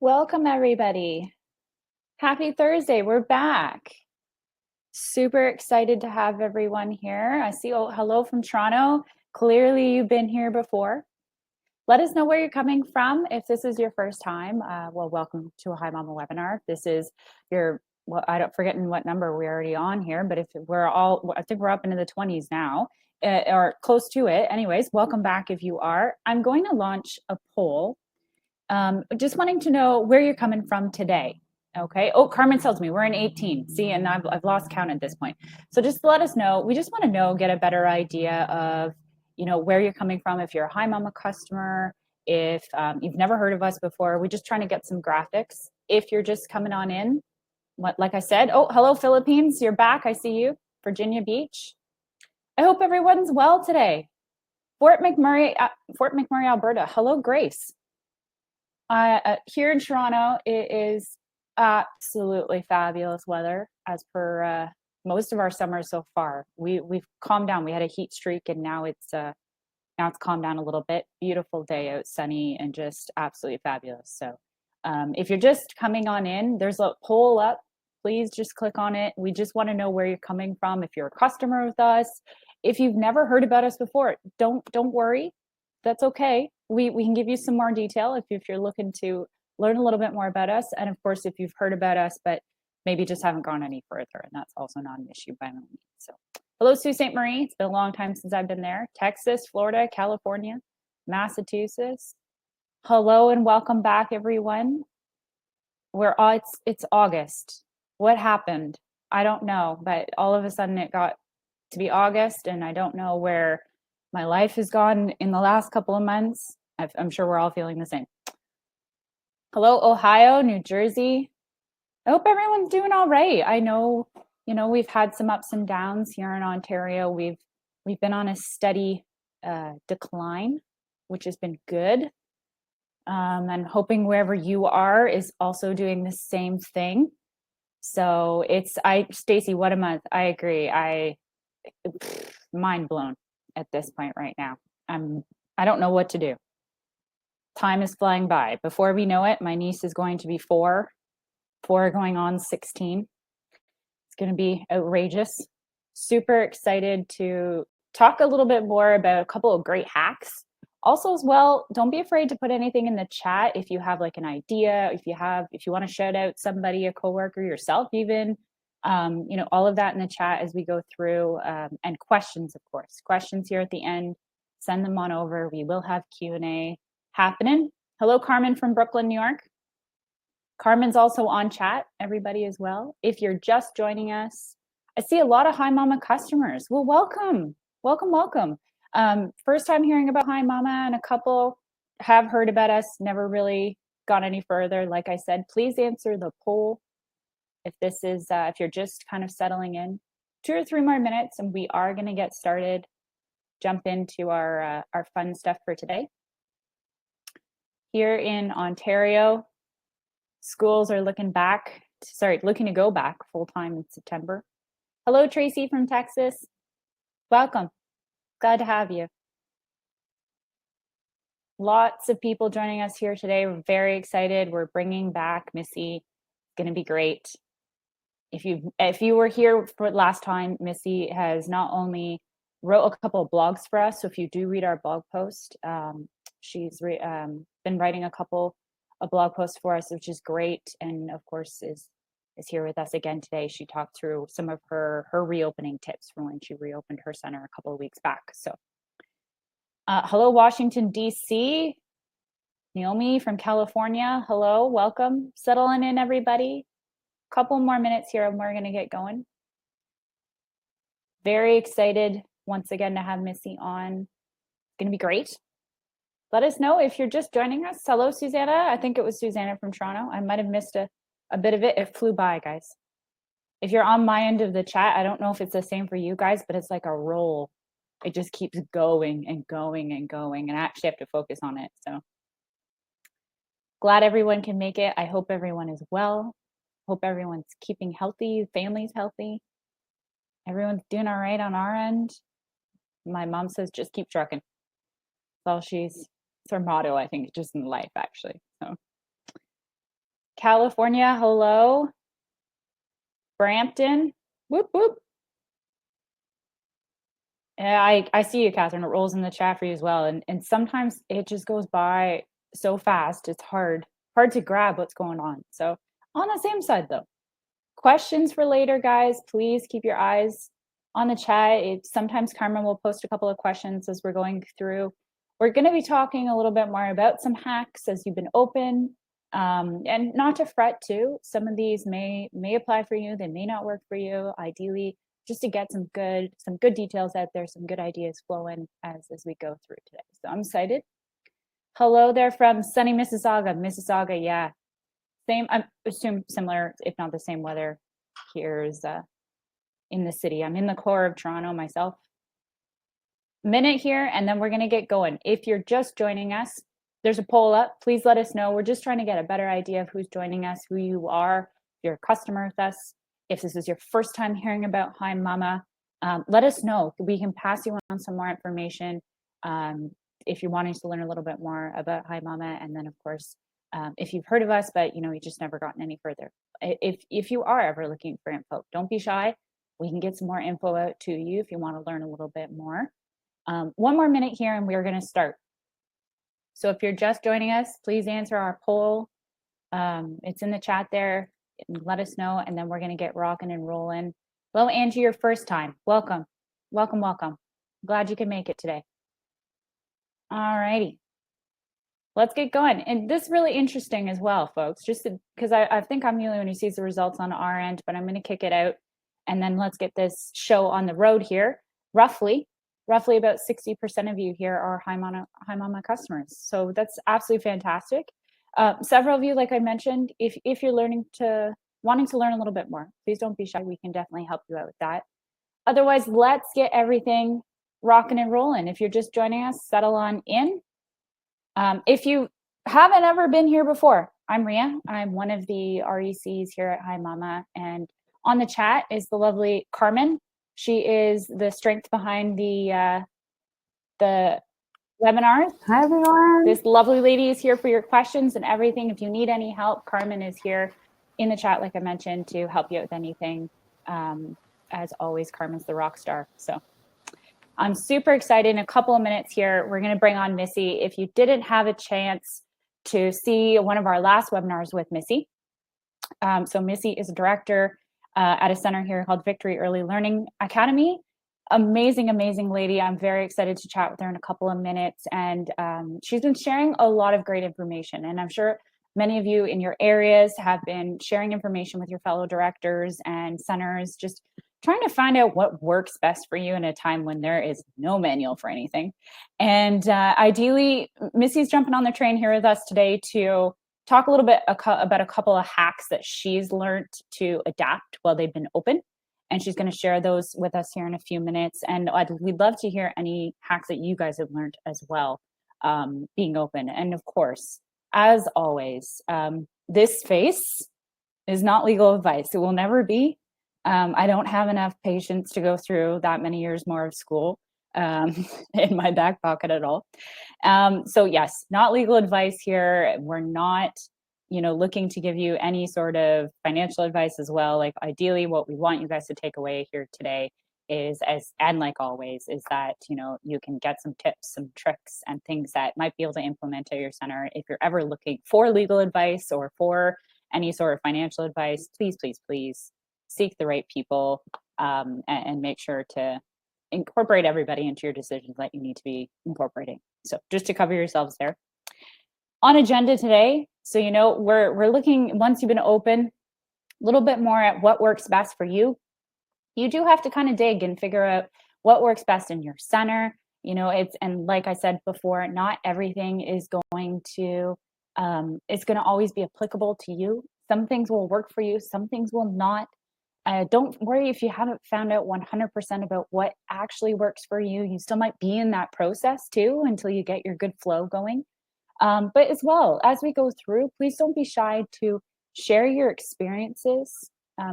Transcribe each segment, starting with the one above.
Welcome, everybody. Happy Thursday. We're back. Super excited to have everyone here. I see, hello from Toronto. Clearly, you've been here before. Let us know where you're coming from. If this is your first time, welcome to a Hi Mama webinar. If this is your, I don't forgetting what number we're already on here, but if we're all, I think we're up into the 20s now, or close to it. Anyways, welcome back if you are. I'm going to launch a poll. Just wanting to know where you're coming from today. Okay. Oh, Carmen tells me we're in 18. See, and I've lost count at this point. So just let us know. We just want to know, get a better idea of, where you're coming from. If you're a Hi Mama customer, if you've never heard of us before, we're just trying to get some graphics. If you're just coming on in, like I said, oh, hello, Philippines. You're back. I see you. Virginia Beach. I hope everyone's well today. Fort McMurray, Alberta. Hello, Grace. Here in Toronto, it is absolutely fabulous weather as per most of our summers so far. We've calmed down. We had a heat streak, and now it's calmed down a little bit. Beautiful day out, sunny, and just absolutely fabulous. So, if you're just coming on in, there's a poll up. Please just click on it. We just want to know where you're coming from. If you're a customer with us, if you've never heard about us before, don't worry. That's okay. We can give you some more detail if you're looking to learn a little bit more about us. And of course, if you've heard about us, but maybe just haven't gone any further, and that's also not an issue by no means. So hello, Sault Ste. Marie. It's been a long time since I've been there. Texas, Florida, California, Massachusetts. Hello and welcome back, everyone. It's August. What happened? I don't know, but all of a sudden it got to be August, and I don't know where my life has gone in the last couple of months. I'm sure we're all feeling the same. Hello, Ohio, New Jersey. I hope everyone's doing all right. I know, we've had some ups and downs here in Ontario. We've been on a steady decline, which has been good. And hoping wherever you are is also doing the same thing. So Stacy, what a month. I agree. Mind blown at this point right now. I don't know what to do. Time is flying by. Before we know it, my niece is going to be 4 going on 16. It's going to be outrageous. Super excited to talk a little bit more about a couple of great hacks. Also, as well, don't be afraid to put anything in the chat if you have like an idea, if you want to shout out somebody, a coworker, yourself, even. All of that in the chat as we go through, and questions, of course. Questions here at the end. Send them on over. We will have Q&A happening. Hello, Carmen from Brooklyn, New York. Carmen's also on chat, everybody as well. If you're just joining us, I see a lot of Hi Mama customers. Well, welcome. First time hearing about Hi Mama, and a couple have heard about us, never really gone any further. Like I said, please answer the poll. If you're just kind of settling in, 2 or 3 more minutes, and we are going to get started. Jump into our fun stuff for today. Here in Ontario, schools are looking to go back full time in September. Hello, Tracy from Texas. Welcome. Glad to have you. Lots of people joining us here today. We're very excited. We're bringing back Missy. It's going to be great. If you were here for last time, Missy has not only wrote a couple of blogs for us. So if you do read our blog post, she's been writing a couple of blog posts for us, which is great. And of course is here with us again today. She talked through some of her reopening tips from when she reopened her center a couple of weeks back. So hello, Washington, DC. Naomi from California. Hello, welcome. Settling in, everybody. Couple more minutes here and we're going to get going. Very excited once again to have Missy on. It's going to be great. Let us know if you're just joining us. Hello, Susanna. I think it was Susanna from Toronto. I might have missed a bit of it. It flew by, guys. If you're on my end of the chat, I don't know if it's the same for you guys, but it's like a roll. It just keeps going and going and going, and I actually have to focus on it. So glad everyone can make it. I hope everyone is well. Hope everyone's keeping healthy, family's healthy. Everyone's doing all right on our end. My mom says just keep trucking. It's her motto, I think, just in life, actually. So California, hello. Brampton, whoop, whoop. Yeah, I see you, Catherine. It rolls in the chat for you as well. And sometimes it just goes by so fast. It's hard to grab what's going on. So on the same side though. Questions for later, guys. Please keep your eyes on the chat. Sometimes Carmen will post a couple of questions as we're going through. We're going to be talking a little bit more about some hacks as you've been open, and not to fret too. Some of these may apply for you. They may not work for you. Ideally, just to get some good details out there, some good ideas flowing as we go through today. So I'm excited. Hello there from sunny Mississauga. Yeah, same. I assume similar, if not the same weather here is in the city. I'm in the core of Toronto myself. Minute here, and then we're going to get going. If you're just joining us, there's a poll up. Please let us know. We're just trying to get a better idea of who's joining us, who you are, if you're a customer with us. If this is your first time hearing about Hi Mama, let us know. We can pass you on some more information if you're wanting to learn a little bit more about Hi Mama. And then, of course, if you've heard of us, but you just never gotten any further. If you are ever looking for info, don't be shy. We can get some more info out to you if you want to learn a little bit more. One more minute here and we're going to start. So if you're just joining us, please answer our poll. It's in the chat there. Let us know, and then we're going to get rocking and rolling. Hello, Angie, your first time. Welcome. Welcome, welcome. Glad you could make it today. All righty. Let's get going. And this is really interesting as well, folks, just because I think I'm the only one who sees the results on our end, but I'm going to kick it out. And then let's get this show on the road here. Roughly about 60% of you here are Hi Mama customers. So that's absolutely fantastic. Several of you, like I mentioned, if you're wanting to learn a little bit more, please don't be shy. We can definitely help you out with that. Otherwise, let's get everything rocking and rolling. If you're just joining us, settle on in. If you haven't ever been here before, I'm Ria. I'm one of the RECs here at Hi Mama, and on the chat is the lovely Carmen. She is the strength behind the webinars. Hi, everyone. This lovely lady is here for your questions and everything. If you need any help, Carmen is here in the chat, like I mentioned, to help you out with anything. As always, Carmen's the rock star. So I'm super excited. In a couple of minutes here, we're going to bring on Missy. If you didn't have a chance to see one of our last webinars with Missy, so Missy is a director at a center here called Victory Early Learning Academy. Amazing lady. I'm very excited to chat with her in a couple of minutes. And she's been sharing a lot of great information. And I'm sure many of you in your areas have been sharing information with your fellow directors and centers, just trying to find out what works best for you in a time when there is no manual for anything. And ideally, Missy's jumping on the train here with us today to talk a little bit about a couple of hacks that she's learned to adapt while they've been open. And she's going to share those with us here in a few minutes. And we'd love to hear any hacks that you guys have learned as well, being open. And of course, as always, this space is not legal advice. It will never be. I don't have enough patience to go through that many years more of school in my back pocket at all. So yes, not legal advice here. We're not looking to give you any sort of financial advice as well. Like ideally what we want you guys to take away here today is and like always, is that, you can get some tips, some tricks and things that might be able to implement at your center. If you're ever looking for legal advice or for any sort of financial advice, please seek the right people and make sure to incorporate everybody into your decisions that you need to be incorporating. So just to cover yourselves there. On agenda today, so we're looking, once you've been open, a little bit more at what works best for you. You do have to kind of dig and figure out what works best in your center. And like I said before, not everything is going to always be applicable to you. Some things will work for you, some things will not. Don't worry if you haven't found out 100% about what actually works for you. You still might be in that process too until you get your good flow going. But as well, as we go through, please don't be shy to share your experiences.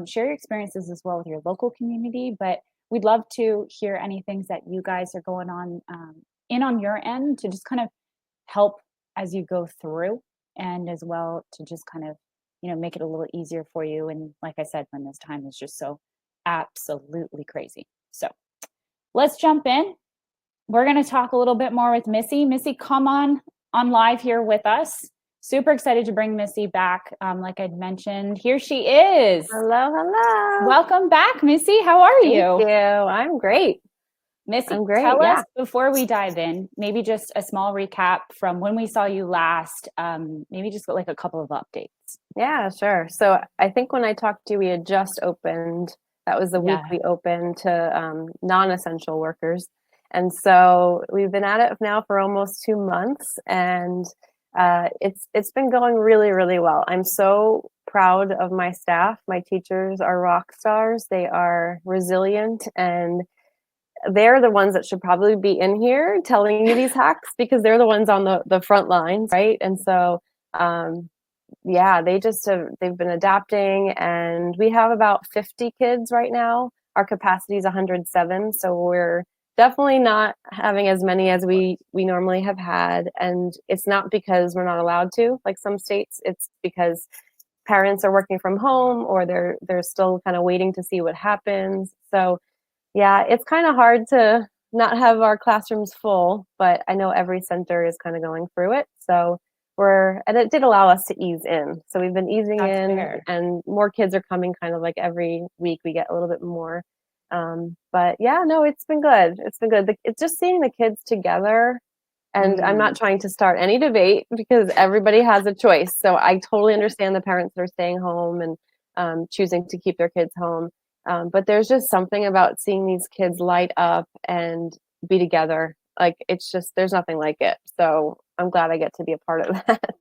Share your experiences as well with your local community. But we'd love to hear any things that you guys are going on on your end to just kind of help as you go through, and as well to just kind of make it a little easier for you. And like I said, when this time is just so absolutely crazy. So let's jump in. We're going to talk a little bit more with Missy. Missy, come on live here with us. Super excited to bring Missy back. Like I'd mentioned, here she is. Hello. Welcome back, Missy. How are you? Thank you. I'm great. Missy, I'm great, tell yeah. us before we dive in, maybe just a small recap from when we saw you last, maybe just like a couple of updates. Yeah, sure. So I think when I talked to you, we had just opened. That was the week we opened to non-essential workers. And so we've been at it now for almost 2 months, and it's been going really, really well. I'm so proud of my staff. My teachers are rock stars. They are resilient, and they're the ones that should probably be in here telling you these hacks because they're the ones on the front lines, right? And so yeah, they've been adapting, and we have about 50 kids right now. Our capacity is 107, so we're definitely not having as many as we normally have had. And it's not because we're not allowed to, like some states. It's because parents are working from home, or they're still kind of waiting to see what happens. So yeah, it's kind of hard to not have our classrooms full, but I know every center is kind of going through it. So and it did allow us to ease in. So we've been easing That's in, fair. and more kids are coming kind of like every week. We get a little bit more. But yeah, no, it's been good. It's been good. It's just seeing the kids together. And I'm not trying to start any debate because everybody has a choice. So I totally understand the parents that are staying home and choosing to keep their kids home. But there's just something about seeing these kids light up and be together. Like, it's just, there's nothing like it. So I'm glad I get to be a part of that.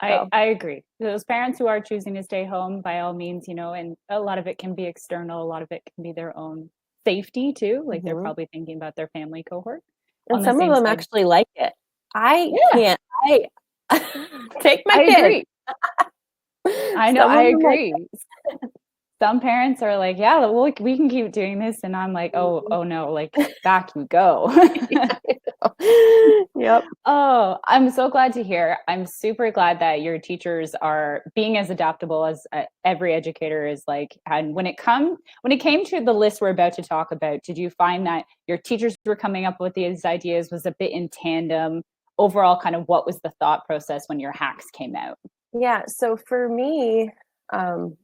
I agree. Those parents who are choosing to stay home, by all means, and a lot of it can be external. A lot of it can be their own safety too. Like they're probably thinking about their family cohort. And some of them actually like it. I can't. Take my kid. Agree. I know. I agree. Some parents are like, yeah, well, we can keep doing this. And I'm like, oh no, like back you go. Yep. Oh, I'm so glad to hear. I'm super glad that your teachers are being as adaptable as every educator is like. And when it came to the list we're about to talk about, did you find that your teachers were coming up with these ideas was a bit in tandem? Overall, kind of what was the thought process when your hacks came out? Yeah. So for me, I'm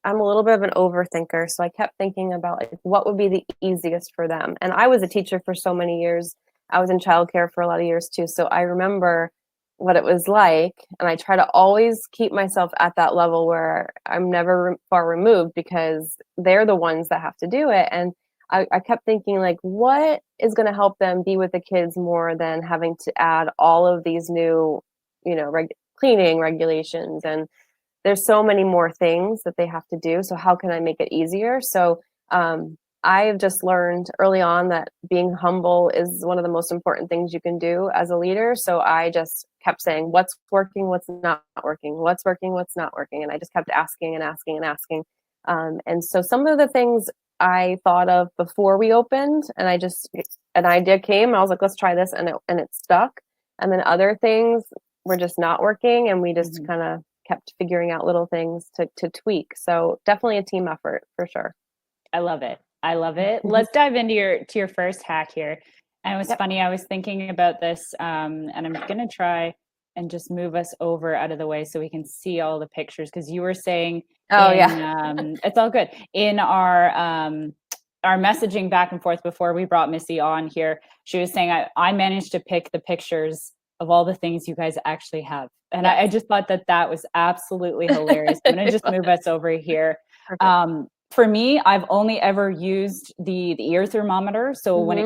a little bit of an overthinker. So I kept thinking about like what would be the easiest for them. And I was a teacher for so many years. I was in childcare for a lot of years too. So I remember what it was like. And I try to always keep myself at that level where I'm never far removed because they're the ones that have to do it. And I kept thinking like, what is going to help them be with the kids more than having to add all of these new, cleaning regulations, and there's so many more things that they have to do. So how can I make it easier? So I've just learned early on that being humble is one of the most important things you can do as a leader. So I just kept saying, what's working, what's not working, what's working, what's not working. And I just kept asking and asking and asking. And so some of the things I thought of before we opened, and an idea came, and I was like, let's try this. And it stuck. And then other things were just not working. And we just kind of kept figuring out little things to tweak. So definitely a team effort for sure. I love it. I love it. Let's dive into your first hack here. And it was funny. I was thinking about this, and I'm going to try and just move us over out of the way so we can see all the pictures. Because you were saying, it's all good. In our messaging back and forth before we brought Missy on here, she was saying, I managed to pick the pictures of all the things you guys actually have. And I just thought that was absolutely hilarious. I'm going to just move us over here. For me, I've only ever used the ear thermometer. So when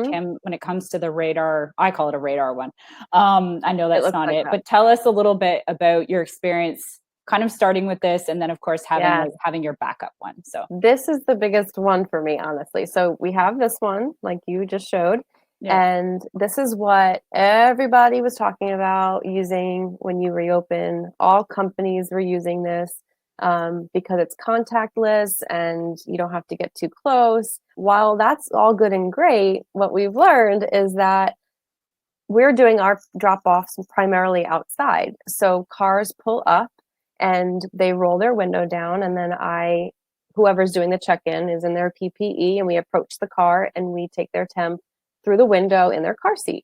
it comes to the radar, I call it a radar one. I know that's not it, but tell us a little bit about your experience kind of starting with this, and then of course having your backup one. So this is the biggest one for me, honestly. So we have this one, like you just showed. And this is what everybody was talking about using when you reopen. All companies were using this because it's contactless and you don't have to get too close. While that's all good and great, what we've learned is that we're doing our drop-offs primarily outside. So cars pull up and they roll their window down, and then whoever's doing the check-in is in their PPE, and we approach the car and we take their temp through the window in their car seat.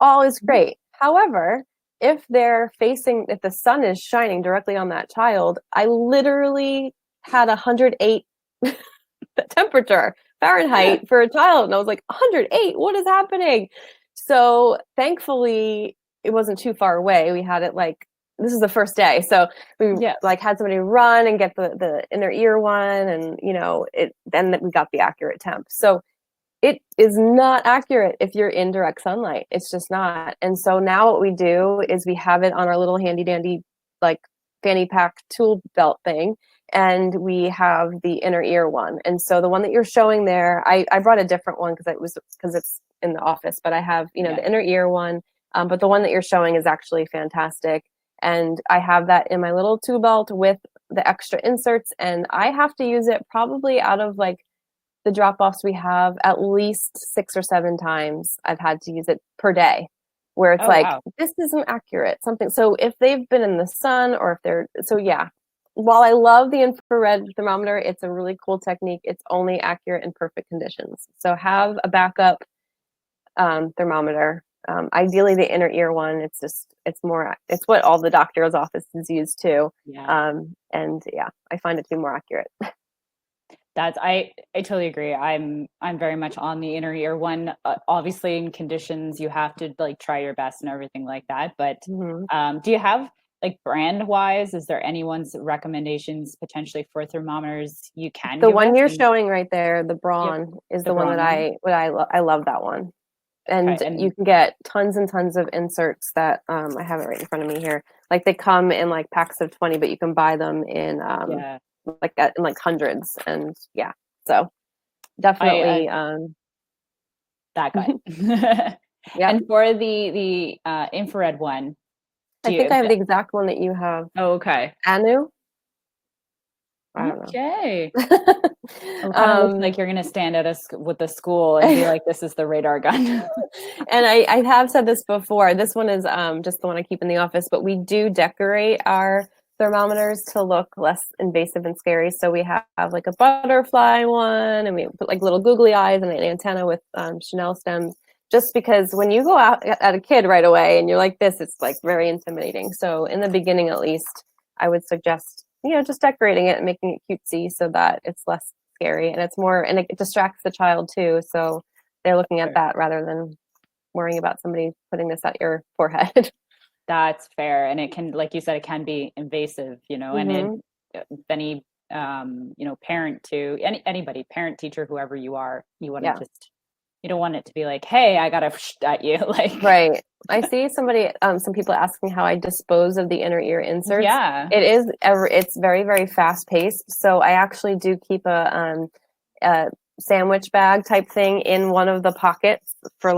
All is great. However, if the sun is shining directly on that child, I literally had 108 temperature Fahrenheit for a child. And I was like, 108, what is happening? So thankfully it wasn't too far away. We had it this is the first day. So we had somebody run and get the inner ear one, and then we got the accurate temp. So it is not accurate if you're in direct sunlight. It's just not. And so now what we do is we have it on our little handy dandy fanny pack tool belt thing, and we have the inner ear one. And so the one that you're showing there, I brought a different one because it's in the office, but I have the inner ear one. But the one that you're showing is actually fantastic. And I have that in my little tool belt with the extra inserts, and I have to use it probably out of the drop-offs we have at least 6 or 7 times. I've had to use it per day, where it's wow. This isn't accurate. So if they've been in the sun, or while I love the infrared thermometer, it's a really cool technique. It's only accurate in perfect conditions. So have a backup thermometer. Ideally the inner ear one. It's what all the doctor's offices use too. I find it to be more accurate. I totally agree. I'm very much on the inner ear one. Obviously in conditions you have to try your best and everything like that. But do you have brand wise, is there anyone's recommendations potentially for thermometers you can the one you're showing right there, the Braun, is the one that I love that one. And you can get tons and tons of inserts that I have it right in front of me here. They come in packs of 20, but you can buy them in in hundreds. And so definitely that guy. And for the infrared one, I think I have the exact one that you have. Oh, okay. Anu? Okay. It kind of looks like you're going to stand at us with the school and be like, this is the radar gun. And I have said this before. This one is just the one I keep in the office, but we do decorate our thermometers to look less invasive and scary. So we have a butterfly one, and we put little googly eyes and an antenna with Chanel stems, just because when you go out at a kid right away and you're like this, it's very intimidating. So in the beginning, at least, I would suggest just decorating it and making it cutesy so that it's less scary, and it's more, and it distracts the child too. So they're looking at that rather than worrying about somebody putting this at your forehead. That's fair. And it can, like you said, it can be invasive, and any, parent to anybody, parent, teacher, whoever you are, you want to you don't want it to be hey, I got to at you. Right. I see some people asking how I dispose of the inner ear inserts. Yeah. It's very, very fast paced. So I actually do keep a sandwich bag type thing in one of the pockets for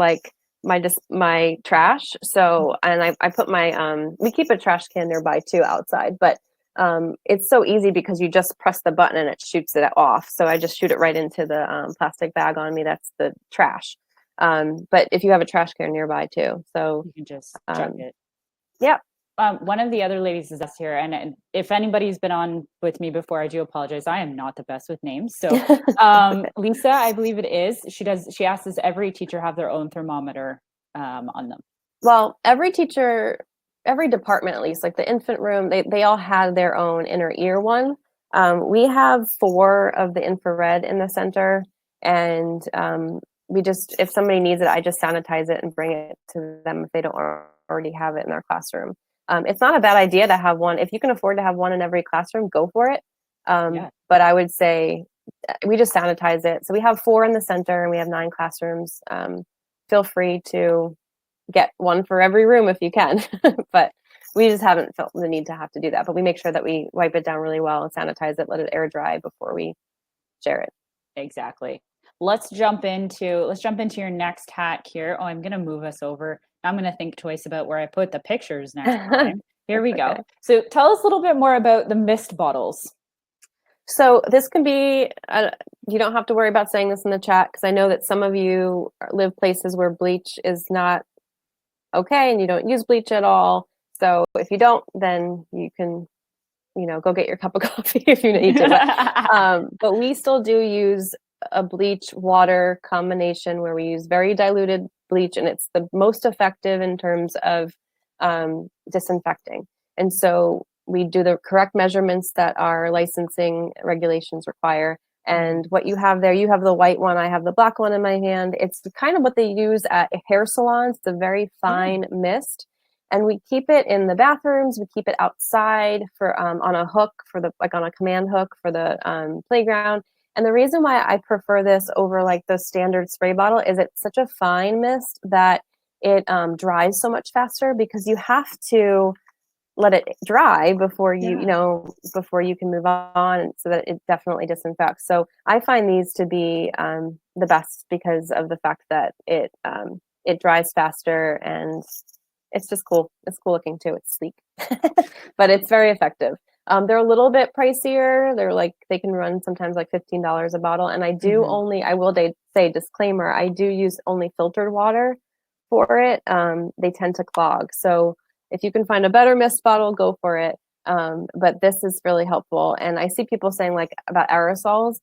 my trash. So, and I put we keep a trash can nearby too outside, but it's so easy because you just press the button and it shoots it off. So I just shoot it right into the plastic bag on me. That's the trash. But if you have a trash can nearby too, so you can just chuck it. Yeah. One of the other ladies is here, and if anybody's been on with me before, I do apologize. I am not the best with names. So Lisa, I believe it is. She asks, does every teacher have their own thermometer on them? Well, every department, at least, the infant room, they all have their own inner ear one. We have 4 of the infrared in the center, and if somebody needs it, I just sanitize it and bring it to them if they don't already have it in their classroom. It's not a bad idea to have one. If you can afford to have one in every classroom, go for it. But I would say we just sanitize it. So we have 4 in the center and we have 9 classrooms. Feel free to get one for every room if you can. But we just haven't felt the need to have to do that. But we make sure that we wipe it down really well and sanitize it, let it air dry before we share it. Exactly. Let's jump into your next hack here. Oh, I'm going to move us over. I'm going to think twice about where I put the pictures next time. Here we go. So tell us a little bit more about the mist bottles. So this can be, you don't have to worry about saying this in the chat, because I know that some of you live places where bleach is not okay and you don't use bleach at all. So if you don't, then you can go get your cup of coffee if you need to. But we still do use a bleach water combination where we use very diluted bleach, and it's the most effective in terms of disinfecting. And so we do the correct measurements that our licensing regulations require. And what you have there, you have the white one, I have the black one in my hand. It's kind of what they use at hair salons, the very fine mist. And we keep it in the bathrooms. We keep it outside for on a hook for the on a command hook for the playground. And the reason why I prefer this over like the standard spray bottle is it's such a fine mist that it dries so much faster, because you have to let it dry before before you can move on, so that it definitely disinfects. So I find these to be the best because of the fact that it dries faster, and it's just cool. It's cool looking too. It's sleek, but it's very effective. They're a little bit pricier. They can run sometimes like $15 a bottle. And I do I will say disclaimer, I do use only filtered water for it. They tend to clog. So if you can find a better mist bottle, go for it. But this is really helpful. And I see people saying like about aerosols,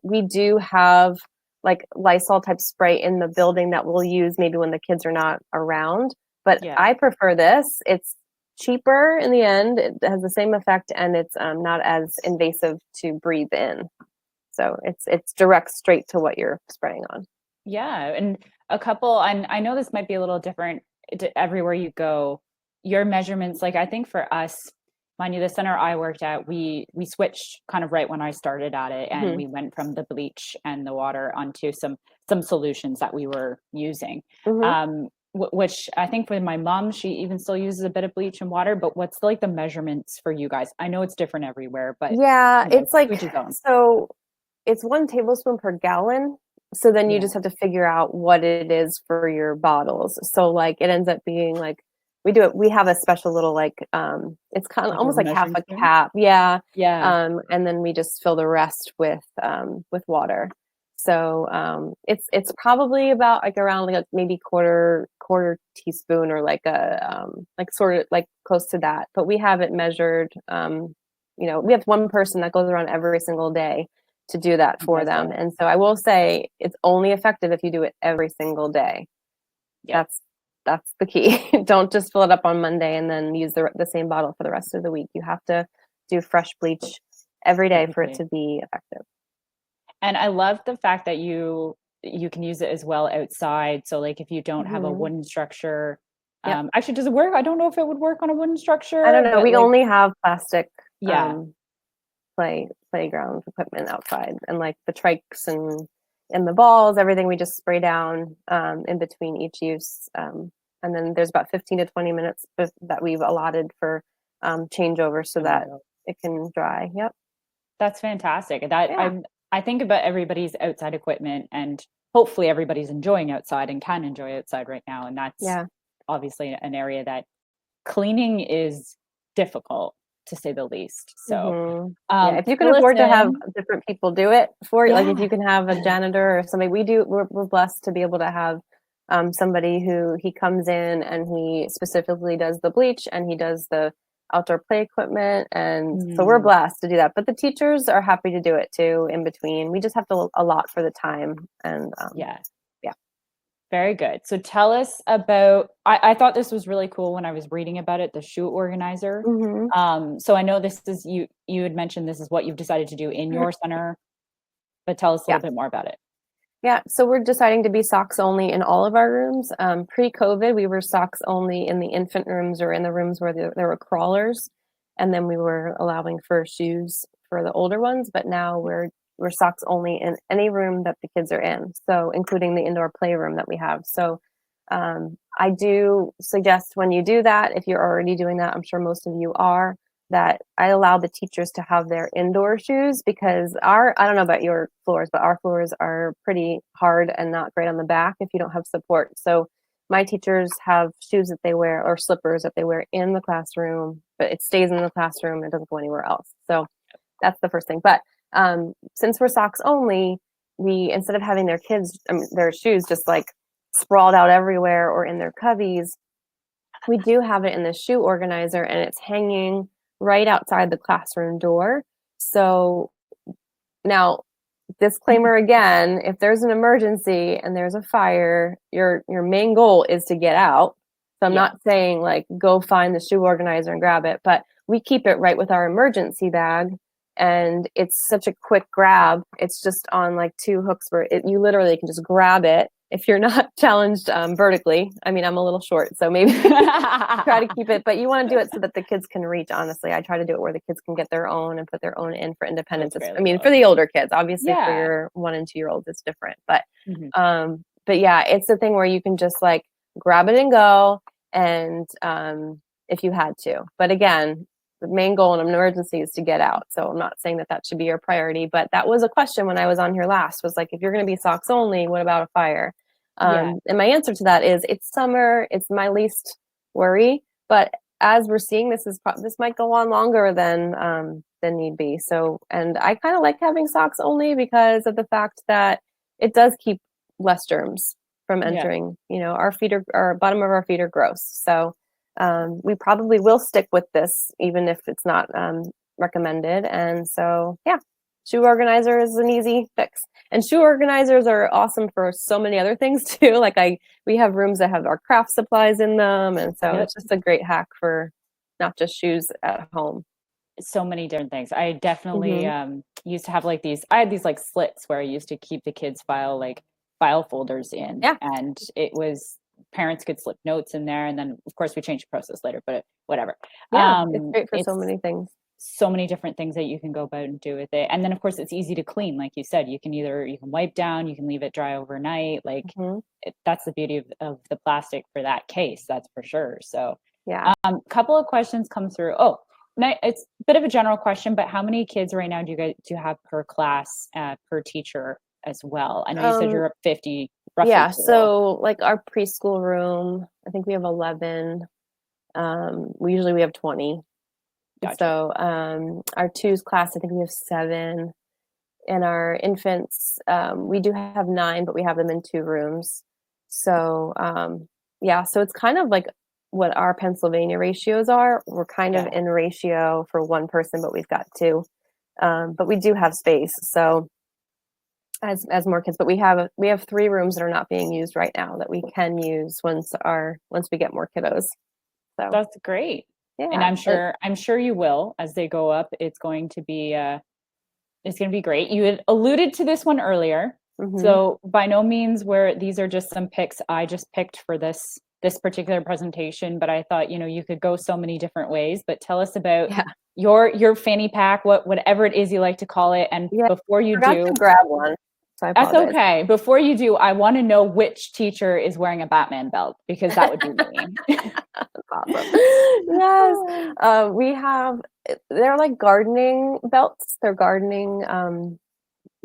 we do have like Lysol type spray in the building that we'll use maybe when the kids are not around. But I prefer this. It's cheaper in the end. It has the same effect, and it's not as invasive to breathe in. So it's direct straight to what you're spraying on. Yeah, and I know this might be a little different everywhere you go. Your measurements, like I think for us, mind you, the center I worked at, we switched kind of right when I started at it, and we went from the bleach and the water onto some solutions that we were using. Which I think for my mom, she even still uses a bit of bleach and water. But what's like the measurements for you guys? I know it's different everywhere, but it's like, so it's 1 tablespoon per gallon. So then you just have to figure out what it is for your bottles. So like it ends up being like we have a special little like it's kind of like almost like half a cap. And then we just fill the rest with water. So it's probably about like around like maybe quarter teaspoon, or like a like sort of like close to that. But we have it measured. We have one person that goes around every single day to do that for them. And so I will say it's only effective if you do it every single day. That's the key. Don't just fill it up on Monday and then use the same bottle for the rest of the week. You have to do fresh bleach every day for it to be effective. And I love the fact that you can use it as well outside. So like if you don't have a wooden structure, actually, does it work? I don't know if it would work on a wooden structure. I don't know. We only have plastic playground equipment outside, and like the trikes and the balls, everything we just spray down in between each use. And then there's about 15 to 20 minutes that we've allotted for changeover so that it can dry. Yep. That's fantastic. I think about everybody's outside equipment, and hopefully everybody's enjoying outside and can enjoy outside right now. And that's obviously an area that cleaning is difficult, to say the least. So if you can afford to have different people do it for you, like if you can have a janitor or somebody, we're blessed to be able to have somebody who he comes in and he specifically does the bleach and he does the outdoor play equipment, and so we're blessed to do that. But the teachers are happy to do it too in between. We just have to allot for the time. And very good. So tell us about, I thought this was really cool when I was reading about it, the shoe organizer. So I know this is, you had mentioned this is what you've decided to do in your center, but tell us a little bit more about it. Yeah, so we're deciding to be socks only in all of our rooms. Pre-COVID, we were socks only in the infant rooms or in the rooms where there were crawlers, and then we were allowing for shoes for the older ones. But now we're socks only in any room that the kids are in, so including the indoor playroom that we have. So I do suggest when you do that, if you're already doing that, I'm sure most of you are, that I allow the teachers to have their indoor shoes, because I don't know about your floors, but our floors are pretty hard and not great on the back if you don't have support. So my teachers have shoes that they wear, or slippers that they wear in the classroom, but it stays in the classroom and doesn't go anywhere else. So that's the first thing. But since we're socks only, we, instead of having their shoes just like sprawled out everywhere or in their cubbies, we do have it in the shoe organizer, and it's hanging right outside the classroom door. So now, disclaimer again, if there's an emergency and there's a fire, your main goal is to get out. So I'm Yeah. not saying like go find the shoe organizer and grab it, but we keep it right with our emergency bag, and it's such a quick grab. It's just on like two hooks where you literally can just grab it if you're not challenged vertically. I mean, I'm a little short, so maybe try to keep it, but you want to do it so that the kids can reach. Honestly, I try to do it where the kids can get their own and put their own in for independence. I mean, for the older kids, obviously for Yeah. your 1 and 2 year olds, it's different, but Mhm. yeah, it's the thing where you can just like grab it and go, and if you had to. But again, the main goal in an emergency is to get out. So I'm not saying that that should be your priority, but that was a question when I was on here last, was like, if you're going to be socks only, what about a fire? Yeah. And my answer to that is, it's summer, it's my least worry, but as we're seeing, this might go on longer than need be. So, and I kind of like having socks only because of the fact that it does keep less germs from Yeah. entering. Our bottom of our feet are gross. So we probably will stick with this, even if it's not recommended. And so, yeah, shoe organizer is an easy fix. And shoe organizers are awesome for so many other things too. We have rooms that have our craft supplies in them. And so it's just a great hack for not just shoes at home. So many different things. I definitely Mm-hmm. used to have like I had these like slits where I used to keep the kids' file folders in, Yeah. and it was parents could slip notes in there, and then of course we changed the process later, but whatever. Yeah. It's great for so It's many things. so many different things that you can go about and do with it, and then of course it's easy to clean. Like you said, you can wipe down, you can leave it dry overnight. Like Mm-hmm. that's the beauty of the plastic for that case, that's for sure. So Yeah. couple of questions come through. It's a bit of a general question, but how many kids right now do you have per class, per teacher as well? I know you said you're up 50 roughly Yeah, total. so like our preschool room, I think we have 11. We have 20. Gotcha. So our twos class, I think we have 7. And our infants, we do have 9, but we have them in 2 rooms. So yeah, so it's kind of like what our Pennsylvania ratios are. We're kind of Yeah. in ratio for 1 person, but we've got 2. But we do have space. So as more kids, but we have 3 rooms that are not being used right now that we can use once we get more kiddos. So That's great. And yeah, I'm sure you will as they go up. It's going to be great. You had alluded to this one earlier. mm-hmm. So by no means where these are just some picks I just picked for this particular presentation, but I thought, you could go so many different ways. But tell us about Yeah, your fanny pack, whatever it is you like to call it. And yeah. before I you forgot do, to grab one, so I that's apologize. okay. Before you do, I want to know which teacher is wearing a Batman belt, because that would be me. That's awesome. Yes, we have. They're like gardening belts. They're gardening.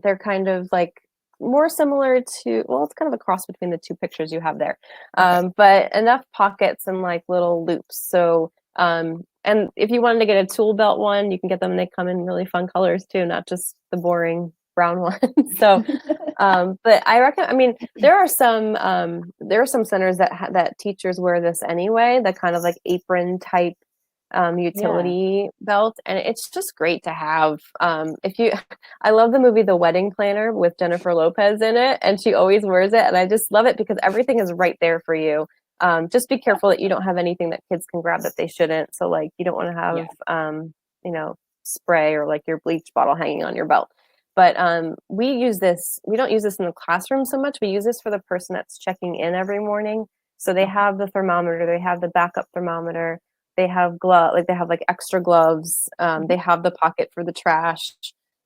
They're kind of like more similar to. Well, it's kind of a cross between the 2 pictures you have there, Okay. but enough pockets and like little loops. So, and if you wanted to get a tool belt one, you can get them. They come in really fun colors too, not just the boring brown one. So, but I mean, there are some centers that teachers wear this anyway, the kind of like apron type Yeah. utility belt, and it's just great to have. If you, I love the movie The Wedding Planner with Jennifer Lopez in it, and she always wears it, and I just love it because everything is right there for you. Just be careful that you don't have anything that kids can grab that they shouldn't. So like you don't want to Yeah. have you know spray or like your bleach bottle hanging on your belt. But we use this. We don't use this in the classroom so much. We use this for the person that's checking in every morning. So they Okay. have the thermometer. They have the backup thermometer. They have they have like extra gloves. They Mhm. have the pocket for the trash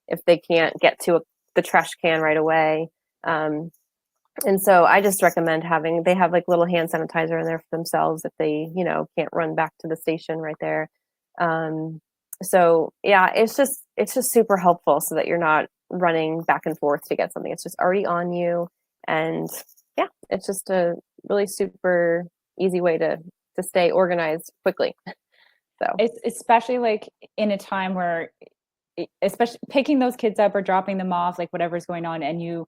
if they can't get to the trash can right away. Um, and so I just recommend they have like little hand sanitizer in there for themselves if they, can't run back to the station right there. Um, so yeah, it's just super helpful so that you're not running back and forth to get something. It's just already on you. And yeah, it's just a really super easy way to stay organized quickly. So It's especially like in a time where, especially picking those kids up or dropping them off, like whatever's going on, and you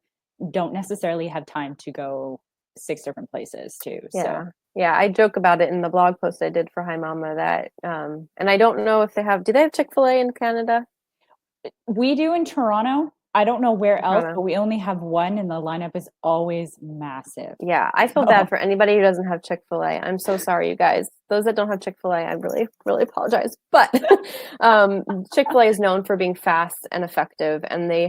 don't necessarily have time to go 6 different places too. Yeah. So Yeah, I joke about it in the blog post I did for Hi Mama that, and I don't know if do they have Chick-fil-A in Canada? we do in Toronto. I don't know where else, Toronto. but we only have one and the lineup is always massive. Yeah, I feel So, bad for anybody who doesn't have Chick-fil-A. I'm so sorry, you guys. Those that don't have Chick-fil-A, I really, really apologize. But Chick-fil-A is known for being fast and effective, and they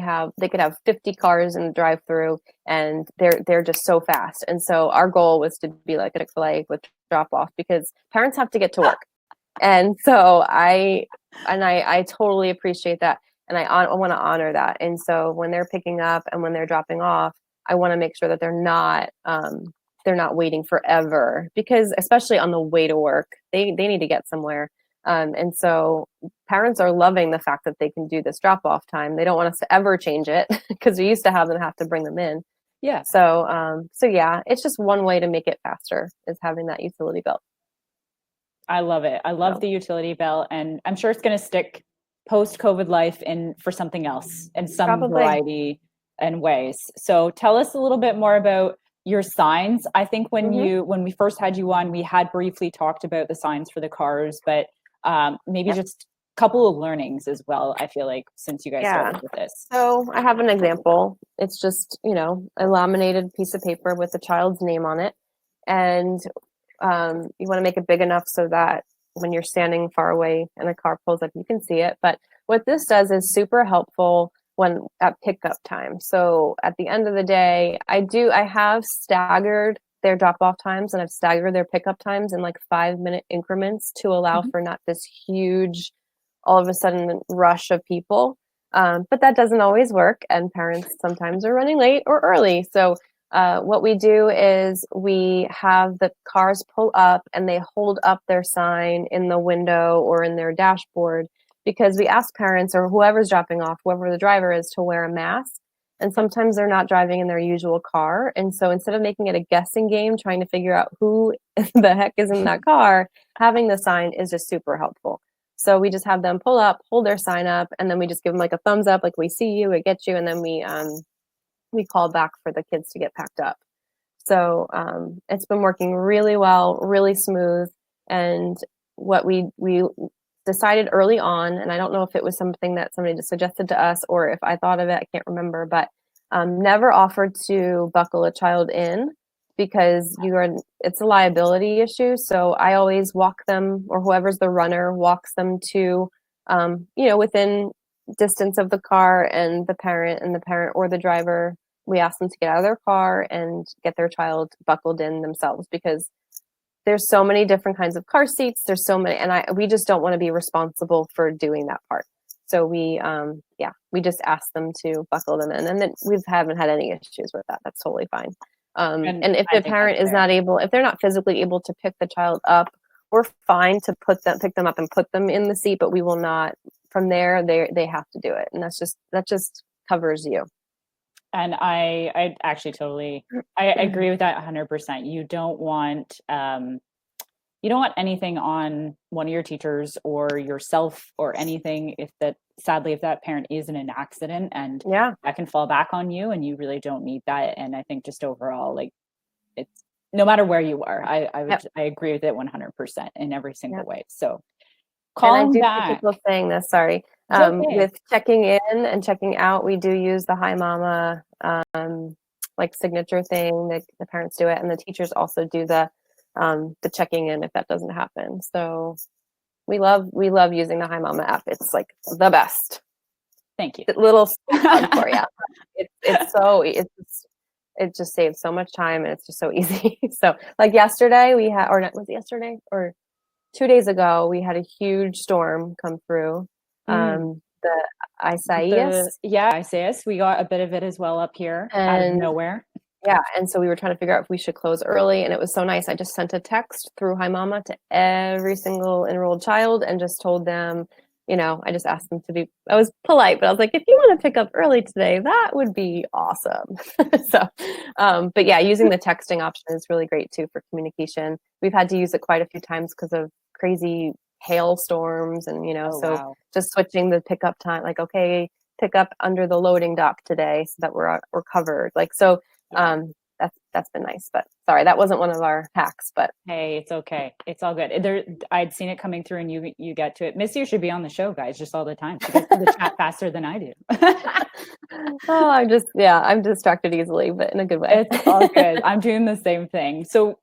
could have 50 cars in the drive-through, and they're just so fast. And so our goal was to be like a Chick-fil-A with drop off because parents have to get to work. And so I totally appreciate that, and I want to honor that. And so when they're picking up and when they're dropping off, I want to make sure that they're not waiting forever, because especially on the way to work, they need to get somewhere. And so parents are loving the fact that they can do this drop off time. They don't want us to ever change it because we used to have to bring them in. yeah, So yeah, it's just one way to make it faster is having that utility belt. I love it. I love So, the utility belt, and I'm sure it's going to stick post COVID life in for something else in some probably. variety and ways. So tell us a little bit more about your signs. I think when we first had you on, we had briefly talked about the signs for the cars, but maybe Yep. just a couple of learnings as well. I feel like since you guys Yeah. started with this. So I have an example. It's just, a laminated piece of paper with the child's name on it. And you want to make it big enough so that when you're standing far away and a car pulls up, you can see it. But what this does is super helpful when at pickup time. So at the end of the day, I have staggered their drop off times and I've staggered their pickup times in like 5-minute increments to allow for not this huge, all of a sudden rush of people. But that doesn't always work, and parents sometimes are running late or early. So what we do is we have the cars pull up and they hold up their sign in the window or in their dashboard, because we ask parents or whoever's dropping off, whoever the driver is, to wear a mask. And sometimes they're not driving in their usual car. And so instead of making it a guessing game, trying to figure out who the heck is in that car, having the sign is just super helpful. So we just have them pull up, hold their sign up, and then we just give them like a thumbs up, like we see you, we get you, and then we call back for the kids to get packed up. So it's been working really well, really smooth. And what we decided early on, and I don't know if it was something that somebody just suggested to us or if I thought of it, I can't remember, but never offered to buckle a child in, because it's a liability issue. So I always walk them, or whoever's the runner walks them to, within distance of the car and the parent or the driver. We ask them to get out of their car and get their child buckled in themselves, because there's so many different kinds of car seats. There's so many, and we just don't want to be responsible for doing that part. So we just ask them to buckle them in, and then we haven't had any issues with that. That's totally fine. And if the parent is not able, if they're not physically able to pick the child up, we're fine to pick them up and put them in the seat, but we will not, from there, they have to do it. And that just covers you. And I actually totally, I agree with that 100%. You don't want anything on one of your teachers or yourself or anything if that parent is in an accident, and that can fall back on you, and you really don't need that. And I think just overall, like, it's no matter where you are, I agree with it 100% in every single way. So calling back. People saying this, sorry. With checking in and checking out, we do use the Hi Mama like signature thing. The parents do it, and the teachers also do the checking in if that doesn't happen. So we love using the Hi Mama app. It's like the best. Thank you. Little for you. It just saves so much time, and it's just so easy. So like yesterday was it yesterday or 2 days ago, we had a huge storm come through. The Isaias. Isaias. We got a bit of it as well up here out of nowhere. Yeah, and so we were trying to figure out if we should close early, and it was so nice. I just sent a text through Hi Mama to every single enrolled child and just told them, I just asked them I was polite, but I was like, if you want to pick up early today, that would be awesome. So, but yeah, using the texting option is really great too for communication. We've had to use it quite a few times because of crazy hailstorms and, just switching the pickup time, like, okay, pick up under the loading dock today so that we're covered. Like, so, that's been nice. But sorry, that wasn't one of our hacks. But Hey, it's okay. It's all good. I'd seen it coming through, and you get to it. Missy should be on the show, guys, just all the time. She gets to the chat faster than I do. oh, I'm distracted easily, but in a good way. It's all good. I'm doing the same thing. So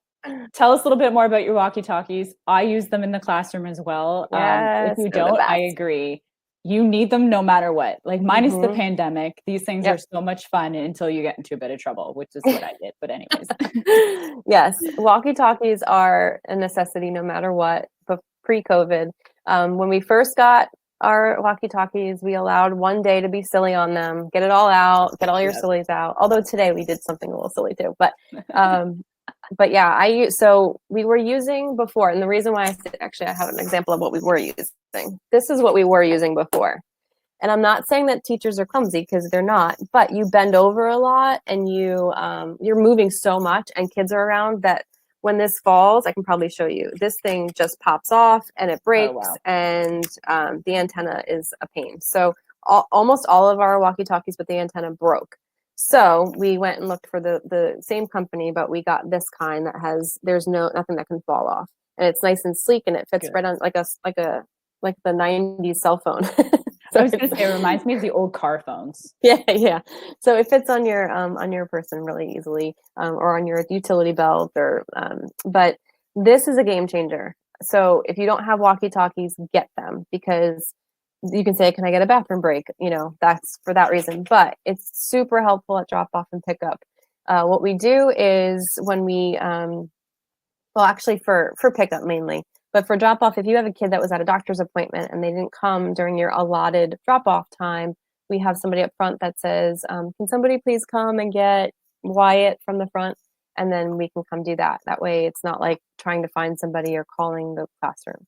tell us a little bit more about your walkie-talkies. I use them in the classroom as well. Yes, if you they're the don't, I best. agree. You need them no matter what. Like minus the Mhm. pandemic, these things Yep. are so much fun until you get into a bit of trouble, which is what I did. But anyways. Yes, walkie-talkies are a necessity no matter what. But pre-COVID, when we first got our walkie-talkies, we allowed one day to be silly on them, get it all out, get all your Yep. sillies out. Although today we did something a little silly too. But yeah, so we were using before, and the reason why I have an example of what we were using. This is what we were using before. And I'm not saying that teachers are clumsy, because they're not, but you bend over a lot, and you're moving so much, and kids are around, that when this falls, I can probably show you, this thing just pops off and it breaks. Oh, wow. And the antenna is a pain. So almost all of our walkie-talkies with the antenna broke. So we went and looked for the same company, but we got this kind that there's nothing that can fall off, and it's nice and sleek, and it fits Good. right on like the 90s cell phone. I was going to say, it reminds me of the old car phones. Yeah. So it fits on your person really easily, or on your utility belt, but this is a game changer. So if you don't have walkie-talkies, get them, because you can say, can I get a bathroom break? That's for that reason, but it's super helpful at drop off and pick up. What we do is when well, actually for pickup mainly, but for drop off, if you have a kid that was at a doctor's appointment and they didn't come during your allotted drop off time, we have somebody up front that says, can somebody please come and get Wyatt from the front? And then we can come do that. That way it's not like trying to find somebody or calling the classroom.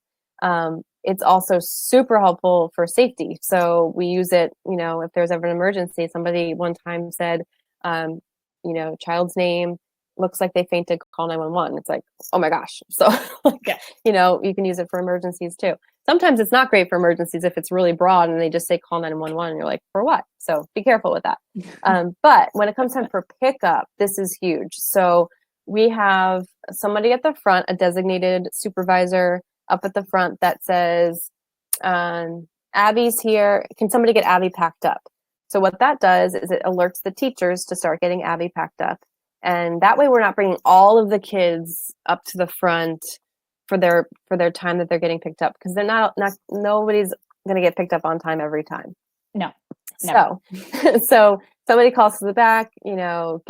It's also super helpful for safety. So we use it, if there's ever an emergency. Somebody one time said, child's name, looks like they fainted, call 911. It's like, oh my gosh. So, Yeah. you can use it for emergencies too. Sometimes it's not great for emergencies if it's really broad and they just say call 911 and you're like, for what? So be careful with that. But when it comes time for pickup, this is huge. So we have somebody at the front, a designated supervisor up at the front that says, Abby's here. Can somebody get Abby packed up? So what that does is it alerts the teachers to start getting Abby packed up. And that way we're not bringing all of the kids up to the front for their time that they're getting picked up, because they're nobody's going to get picked up on time every time. No. So somebody calls to the back, can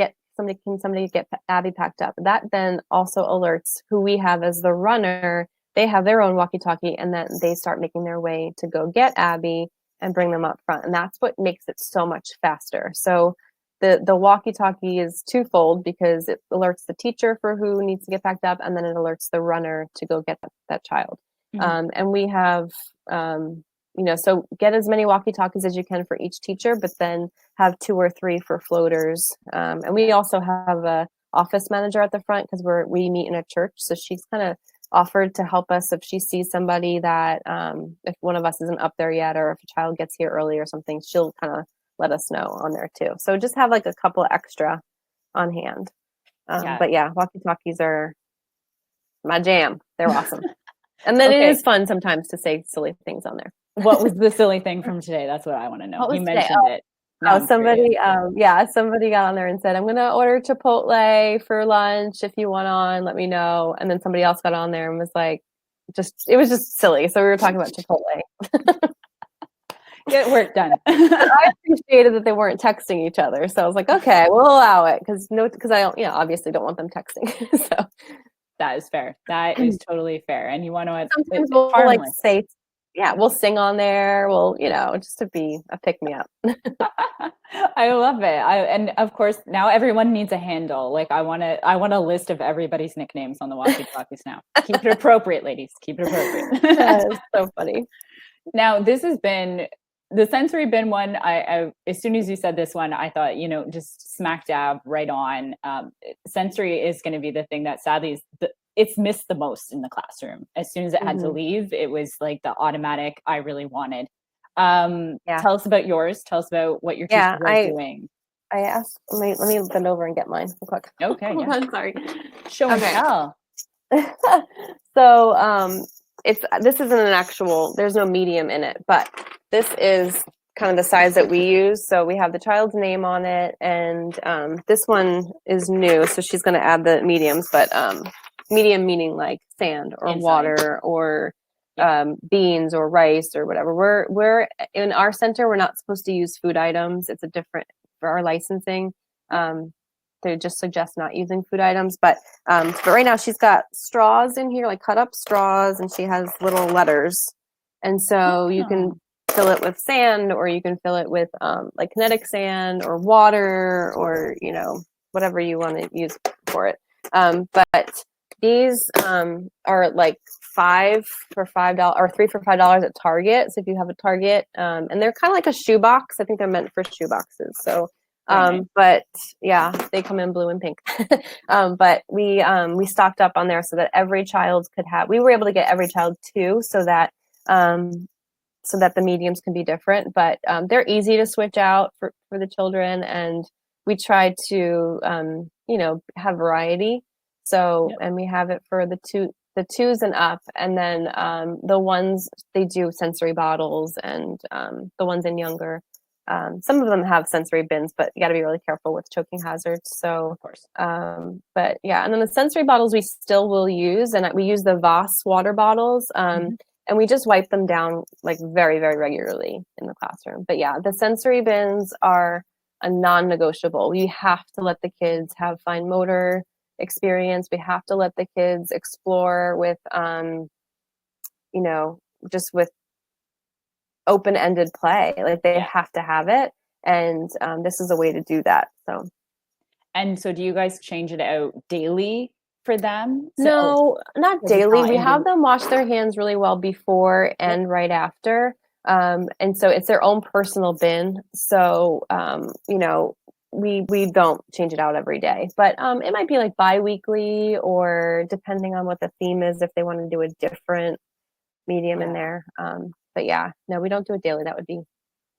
somebody get Abby packed up? That then also alerts who we have as the runner. They have their own walkie-talkie, and then they start making their way to go get Abby and bring them up front. And that's what makes it so much faster. So the walkie-talkie is twofold, because it alerts the teacher for who needs to get packed up, and then it alerts the runner to go get that child. Mm-hmm. And we have, so get as many walkie-talkies as you can for each teacher, but then have 2 or 3 for floaters. And we also have a office manager at the front, because we meet in a church. So she's kind of offered to help us if she sees somebody that, if one of us isn't up there yet, or if a child gets here early or something, she'll kind of let us know on there too. So just have like a couple extra on hand. But yeah, walkie-talkies are my jam. They're awesome. And then It is fun sometimes to say silly things on there. What was the silly thing from today? That's what I want to know. You mentioned it. Somebody got on there and said, I'm going to order Chipotle for lunch. If you want on, let me know. And then somebody else got on there and was like, it was just silly. So we were talking about Chipotle. Get work done. I appreciated that they weren't texting each other. So I was like, okay, we'll allow it. Because I don't, obviously don't want them texting. So that is fair. That is totally fair. And you want to, sometimes we'll like say, we'll sing on there. We'll, just to be a pick me up. I love it. And of course now everyone needs a handle. Like I want a list of everybody's nicknames on the walkie-talkies now. Keep it appropriate, ladies. Keep it appropriate. That's so funny. Now this has been the sensory bin one. I as soon as you said this one, I thought, just smack dab right on. Sensory is going to be the thing that sadly it's missed the most in the classroom. As soon as it had to leave, it was like the automatic, I really wanted. Tell us about yours. Tell us about what your teachers are doing. I asked, let me bend over and get mine real quick. Okay, Hold yeah. on, sorry. Show and Okay. tell. So this isn't an actual, there's no medium in it, but this is kind of the size that we use. So we have the child's name on it, and this one is new, so she's going to add the mediums, but medium meaning like sand or Inside. water or beans or rice or whatever. We're in our center, we're not supposed to use food items. It's a different for our licensing. They just suggest not using food items, but right now she's got straws in here, like cut up straws, and she has little letters, and so you can fill it with sand, or you can fill it with like kinetic sand or water, or whatever you want to use for it. But these are like $5 for $5 or $3 for $5 at Target. So if you have a Target, and they're kind of like a shoebox. I think they're meant for shoe boxes. So but yeah, they come in blue and pink. But we stocked up on there so that every child could have. We were able to get every child two, so that the mediums can be different. But they're easy to switch out for the children, and we try to have variety. So and we have it for the twos and up, and then the ones, they do sensory bottles, and the ones in younger. Some of them have sensory bins, but you got to be really careful with choking hazards. So, Of course. but yeah, and then the sensory bottles we still will use, and we use the Voss water bottles, and we just wipe them down like very, very regularly in the classroom. But yeah, the sensory bins are a non-negotiable. We have to let the kids have fine motor experience. We have to let the kids explore with, just with open-ended play. Like they have to have it, and this is a way to do that. So do you guys change it out daily for them? No, not daily. We have them wash their hands really well before and right after, and so it's their own personal bin. So we don't change it out every day, but it might be like bi-weekly, or depending on what the theme is, if they want to do a different medium in there. But yeah, no, we don't do it daily. That would be a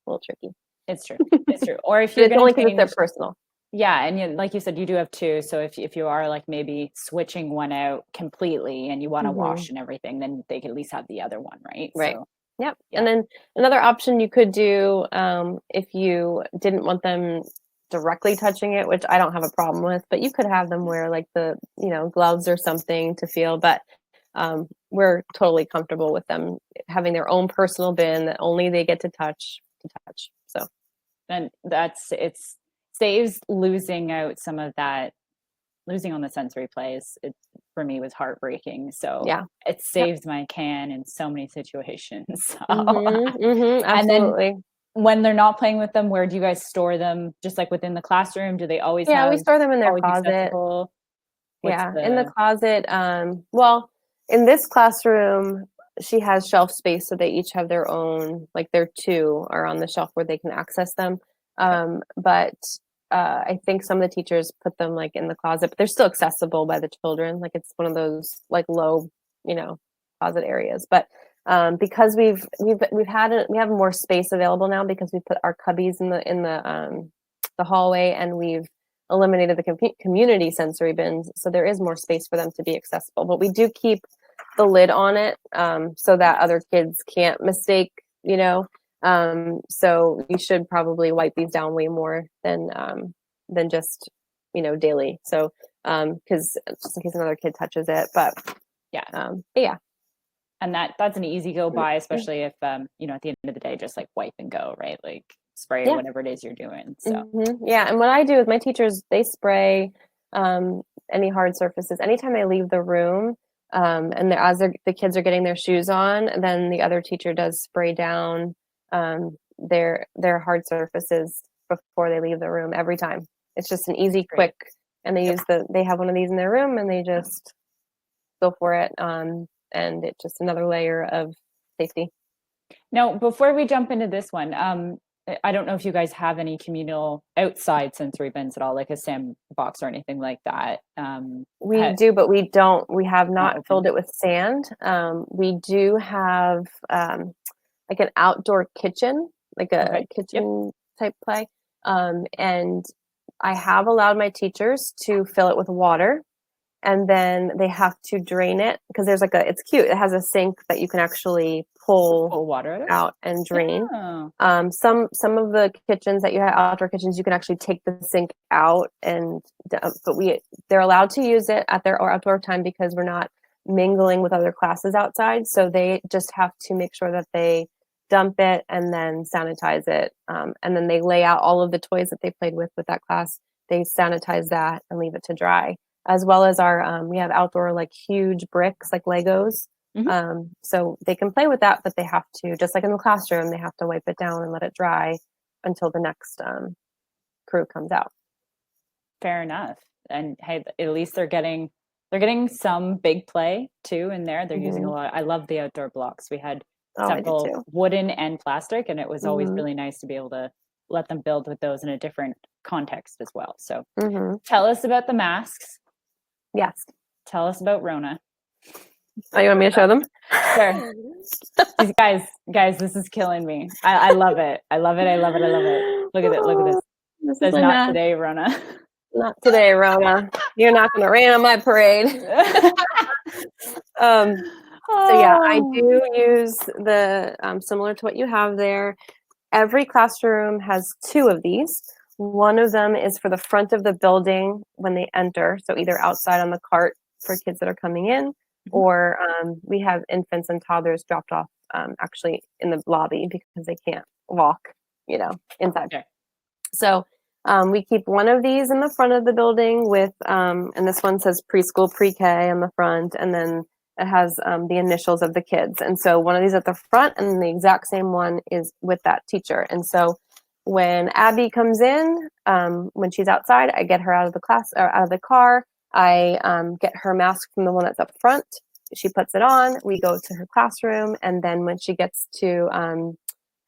little tricky. It's true. It's true. Or if you're it's only because they're personal. Yeah, and like you said, you do have two. So if you are like maybe switching one out completely and you want to wash and everything, then they can at least have the other one, right? Right. So, yep. Yeah. And then another option you could do, if you didn't want them directly touching it, which I don't have a problem with, but you could have them wear like the gloves or something to feel. But we're totally comfortable with them having their own personal bin that only they get to touch. So, and it saves losing out some of that. Losing on the sensory plays, it for me was heartbreaking. So yeah, it saves my can in so many situations. So. Absolutely. And then when they're not playing with them, where do you guys store them? Just like within the classroom? Do they always? Yeah, we store them in their closet. In the closet. Well, in this classroom, she has shelf space, so they each have their own. Like their two are on the shelf where they can access them. But I think some of the teachers put them like in the closet, but they're still accessible by the children. Like it's one of those like low, closet areas. But because we have more space available now, because we put our cubbies in the hallway, and we've eliminated the community sensory bins, so there is more space for them to be accessible. But we do keep the lid on it, so that other kids can't mistake, so you should probably wipe these down way more than just daily. So because just in case another kid touches it. But yeah. And that's an easy go by, especially if at the end of the day, just like wipe and go, right? Like spray or whatever it is you're doing. So yeah, and what I do with my teachers, they spray any hard surfaces anytime I leave the room. And as the kids are getting their shoes on, then the other teacher does spray down their hard surfaces before they leave the room every time. It's just an easy, quick, and they have one of these in their room, and they just go for it. And it's just another layer of safety. Now, before we jump into this one, I don't know if you guys have any communal outside sensory bins at all, like a sandbox or anything like that. We do, but we have not filled it with sand. We do have like an outdoor kitchen, like a kitchen type play. And I have allowed my teachers to fill it with water, and then they have to drain it because there's like it's cute. It has a sink that you can actually pull water out and drain. Oh. Some of the kitchens that you have, outdoor kitchens, you can actually take the sink out, and but they're allowed to use it at their outdoor time because we're not mingling with other classes outside. So they just have to make sure that they dump it and then sanitize it, and then they lay out all of the toys that they played with that class. They sanitize that and leave it to dry, as well as our we have outdoor like huge bricks like Legos. So they can play with that, but they have to, just like in the classroom, they have to wipe it down and let it dry until the next crew comes out. Fair enough. And hey, at least they're getting some big play too in there. They're using a lot. I love the outdoor blocks. We had several wooden and plastic, and it was always really nice to be able to let them build with those in a different context as well. So tell us about the masks. Yes. Tell us about Rona. Oh, you want me to show them? Sure. guys, this is killing me. I love it. I love it. I love it. I love it. Look at it. Look at this. This is not today, Rona. Not today, Rona. You're not going to rain on my parade. So yeah, I do use the similar to what you have there. Every classroom has 2 of these. One of them is for the front of the building when they enter, so either outside on the cart for kids that are coming in, or we have infants and toddlers dropped off actually in the lobby because they can't walk, inside. Okay. So we keep one of these in the front of the building with, and this one says preschool pre-K on the front, and then it has the initials of the kids. And so one of these at the front, and the exact same one is with that teacher. And so when Abby comes in, when she's outside, I get her out of the class or out of the car. I get her mask from the one that's up front. She puts it on. We go to her classroom, and then when she gets to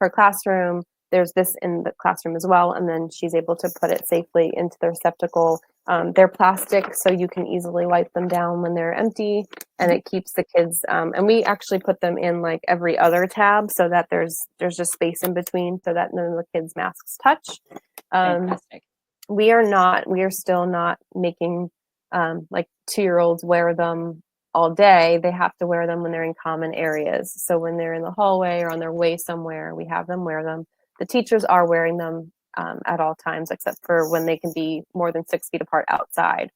her classroom, there's this in the classroom as well, and then she's able to put it safely into the receptacle. They're plastic, so you can easily wipe them down when they're empty, and it keeps the kids. And we actually put them in like every other tab, so that there's just space in between, so that none of the kids' masks touch. Fantastic. We are still not making like 2-year-olds wear them all day. They have to wear them when they're in common areas. So when they're in the hallway or on their way somewhere, we have them wear them. The teachers are wearing them at all times, except for when they can be more than 6 feet apart outside.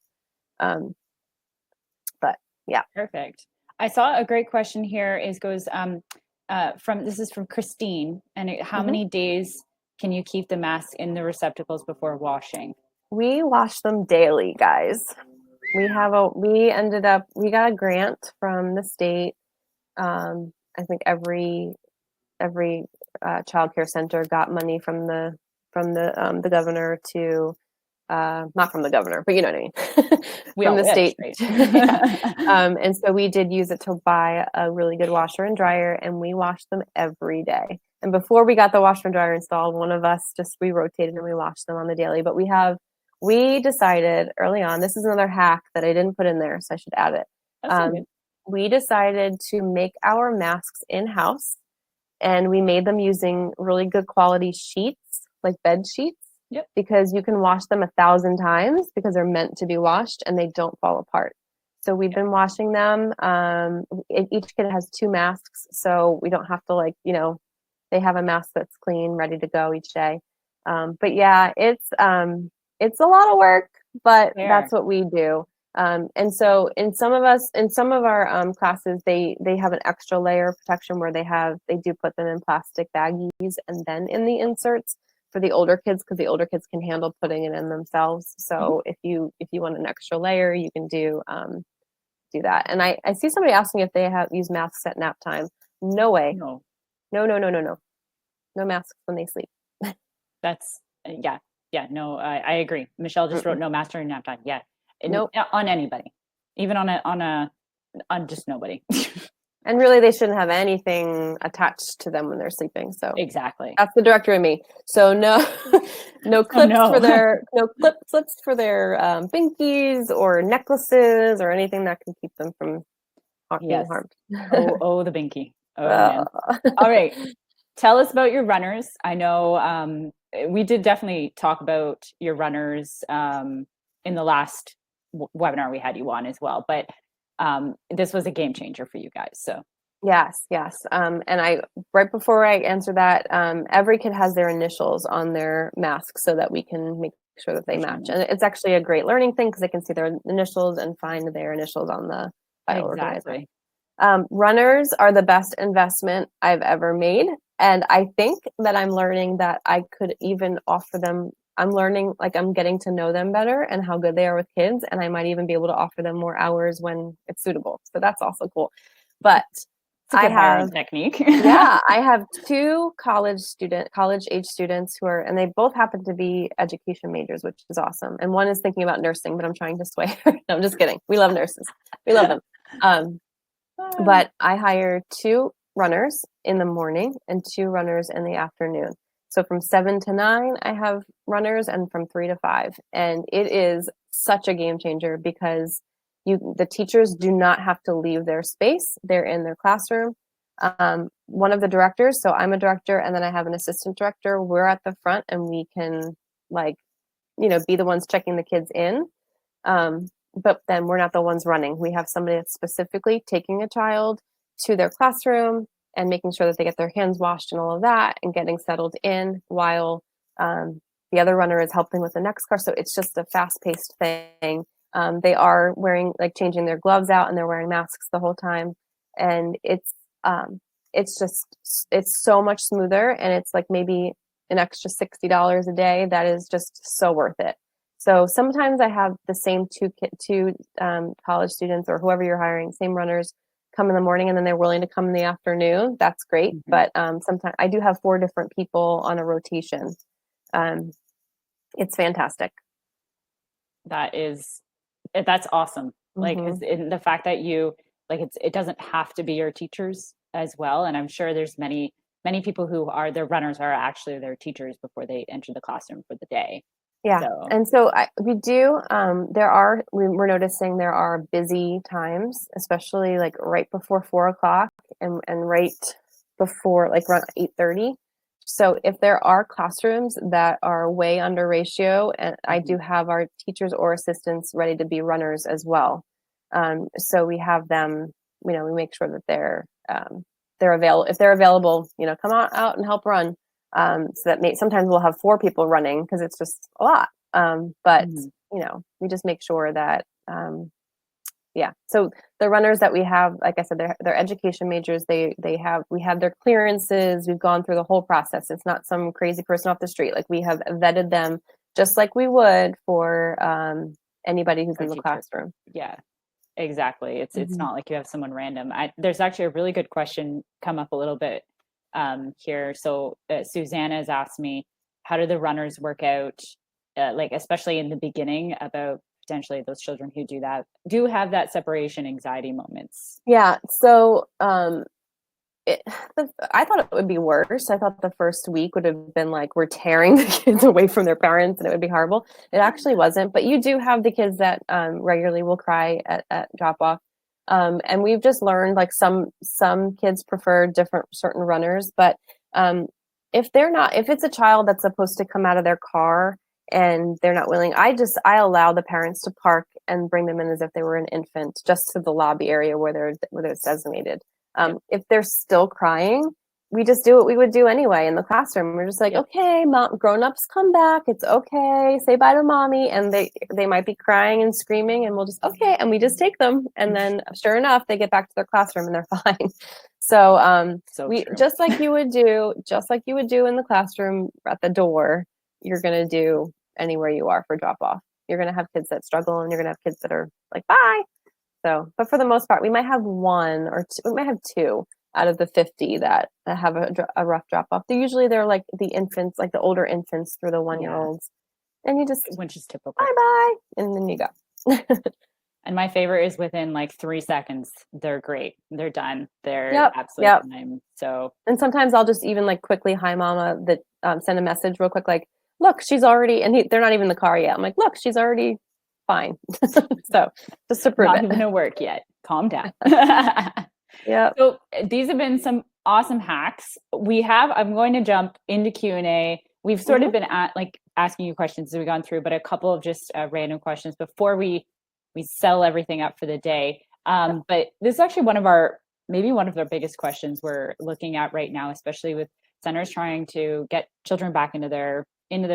But yeah. Perfect. I saw a great question here. This is from Christine, and how many days can you keep the mask in the receptacles before washing? We wash them daily, guys. We got a grant from the state. I think every child care center got money from the governor to not from the governor, but you know what I mean. From the state. Yeah. And so we did use it to buy a really good washer and dryer, and we washed them every day. And before we got the washer and dryer installed, one of us we rotated and we washed them on the daily. But we decided early on, this is another hack that I didn't put in there, so I should add it. We decided to make our masks in-house, and we made them using really good quality sheets, like bed sheets. Yep. Because you can wash them 1,000 times because they're meant to be washed and they don't fall apart. So we've been washing them. Each kid has 2 masks, so we don't have to they have a mask that's clean, ready to go each day. But yeah, it's a lot of work, but that's what we do. And so in some of our classes, they have an extra layer of protection where they do put them in plastic baggies and then in the inserts for the older kids, because the older kids can handle putting it in themselves. So if you want an extra layer, you can do that. And I see somebody asking if they use masks at nap time. No way. No. No masks when they sleep. That's no, I agree. Michelle just wrote no mask during nap time. Yeah. Nope. On anybody, even on just nobody. And really, they shouldn't have anything attached to them when they're sleeping. So exactly, that's the director in me. So no clips for their binkies or necklaces or anything that can keep them from being harmed. the binky. Oh man. All right, tell us about your runners. I know we did definitely talk about your runners in the last webinar we had you on as well, but this was a game changer for you guys. So Yes, yes. And right before I answer that, every kid has their initials on their mask so that we can make sure that they match. And it's actually a great learning thing because they can see their initials and find their initials on the file organizer. Exactly. Runners are the best investment I've ever made. And I think that I'm learning that I could even offer them, I'm learning, like I'm getting to know them better and how good they are with kids. And I might even be able to offer them more hours when it's suitable. So that's also cool. But I have technique. Yeah, I have two college age students who are, and they both happen to be education majors, which is awesome. And one is thinking about nursing, but I'm trying to sway her. No, I'm just kidding. We love nurses. We love them. But I hire 2 runners in the morning and 2 runners in the afternoon. So from 7 to 9, I have runners, and from 3 to 5. And it is such a game changer because the teachers do not have to leave their space. They're in their classroom. One of the directors, so I'm a director, and then I have an assistant director. We're at the front, and we can be the ones checking the kids in. But then we're not the ones running. We have somebody that's specifically taking a child to their classroom and making sure that they get their hands washed and all of that and getting settled in while the other runner is helping with the next car. So it's just a fast-paced thing. They are changing their gloves out, and they're wearing masks the whole time. And it's so much smoother, and it's like maybe an extra $60 a day. That is just so worth it. So sometimes I have the same two college students or whoever you're hiring, same runners, come in the morning, and then they're willing to come in the afternoon. That's great. Mm-hmm. But sometimes I do have 4 different people on a rotation. It's fantastic. That's awesome. Mm-hmm. Like the fact that it doesn't have to be your teachers as well. And I'm sure there's many people who are their runners are actually their teachers before they enter the classroom for the day. Yeah. So. And so we do, we're noticing there are busy times, especially like right before 4:00 and right before around 8:30. So if there are classrooms that are way under ratio, and I do have our teachers or assistants ready to be runners as well. So we have them, we make sure that they're available. If they're available, come out and help run. So that sometimes we'll have 4 people running because it's just a lot. But we just make sure that, So the runners that we have, like I said, they're education majors. We have their clearances. We've gone through the whole process. It's not some crazy person off the street. Like we have vetted them just like we would for anybody who's in the classroom. Yeah. Exactly. It's not like you have someone random. There's actually a really good question come up a little bit here. So Susanna has asked me, how do the runners work out, especially in the beginning, about potentially those children who do have that separation anxiety moments? Yeah. So I thought it would be worse. I thought the first week would have been like we're tearing the kids away from their parents and it would be horrible. It actually wasn't. But you do have the kids that regularly will cry at drop off. And we've just learned some kids prefer certain runners. But if it's a child that's supposed to come out of their car and they're not willing, I allow the parents to park and bring them in as if they were an infant just to the lobby area where it's designated. If they're still crying, we just do what we would do anyway in the classroom. We're just like, okay, mom, grown-ups come back. It's okay. Say bye to mommy. And they might be crying and screaming and we'll just, okay. And we just take them. And then sure enough, they get back to their classroom and they're fine. So, just like you would do in the classroom at the door, you're going to do anywhere you are for drop off. You're going to have kids that struggle and you're going to have kids that are like, bye. So, but for the most part, we might have 1 or 2, we might have 2 out of the 50 that have a rough drop off. They're like the infants, like the older infants through the 1-year-olds. And you just, which is typical. Bye. And then you go. And my favorite is within 3 seconds. They're great. They're done. They're absolutely fine. So, and sometimes I'll just even quickly, hi mama, send a message real quick. Like, look, she's already, and they're not even in the car yet. I'm like, look, she's already fine. So just to prove not it. Not gonna work yet. Calm down. Yeah. So these have been some awesome hacks. I'm going to jump into Q&A we've sort of been asking you questions as we've gone through, but a couple of just random questions before we sell everything up for the day. But this is actually one of our biggest questions we're looking at right now, especially with centers trying to get children back into their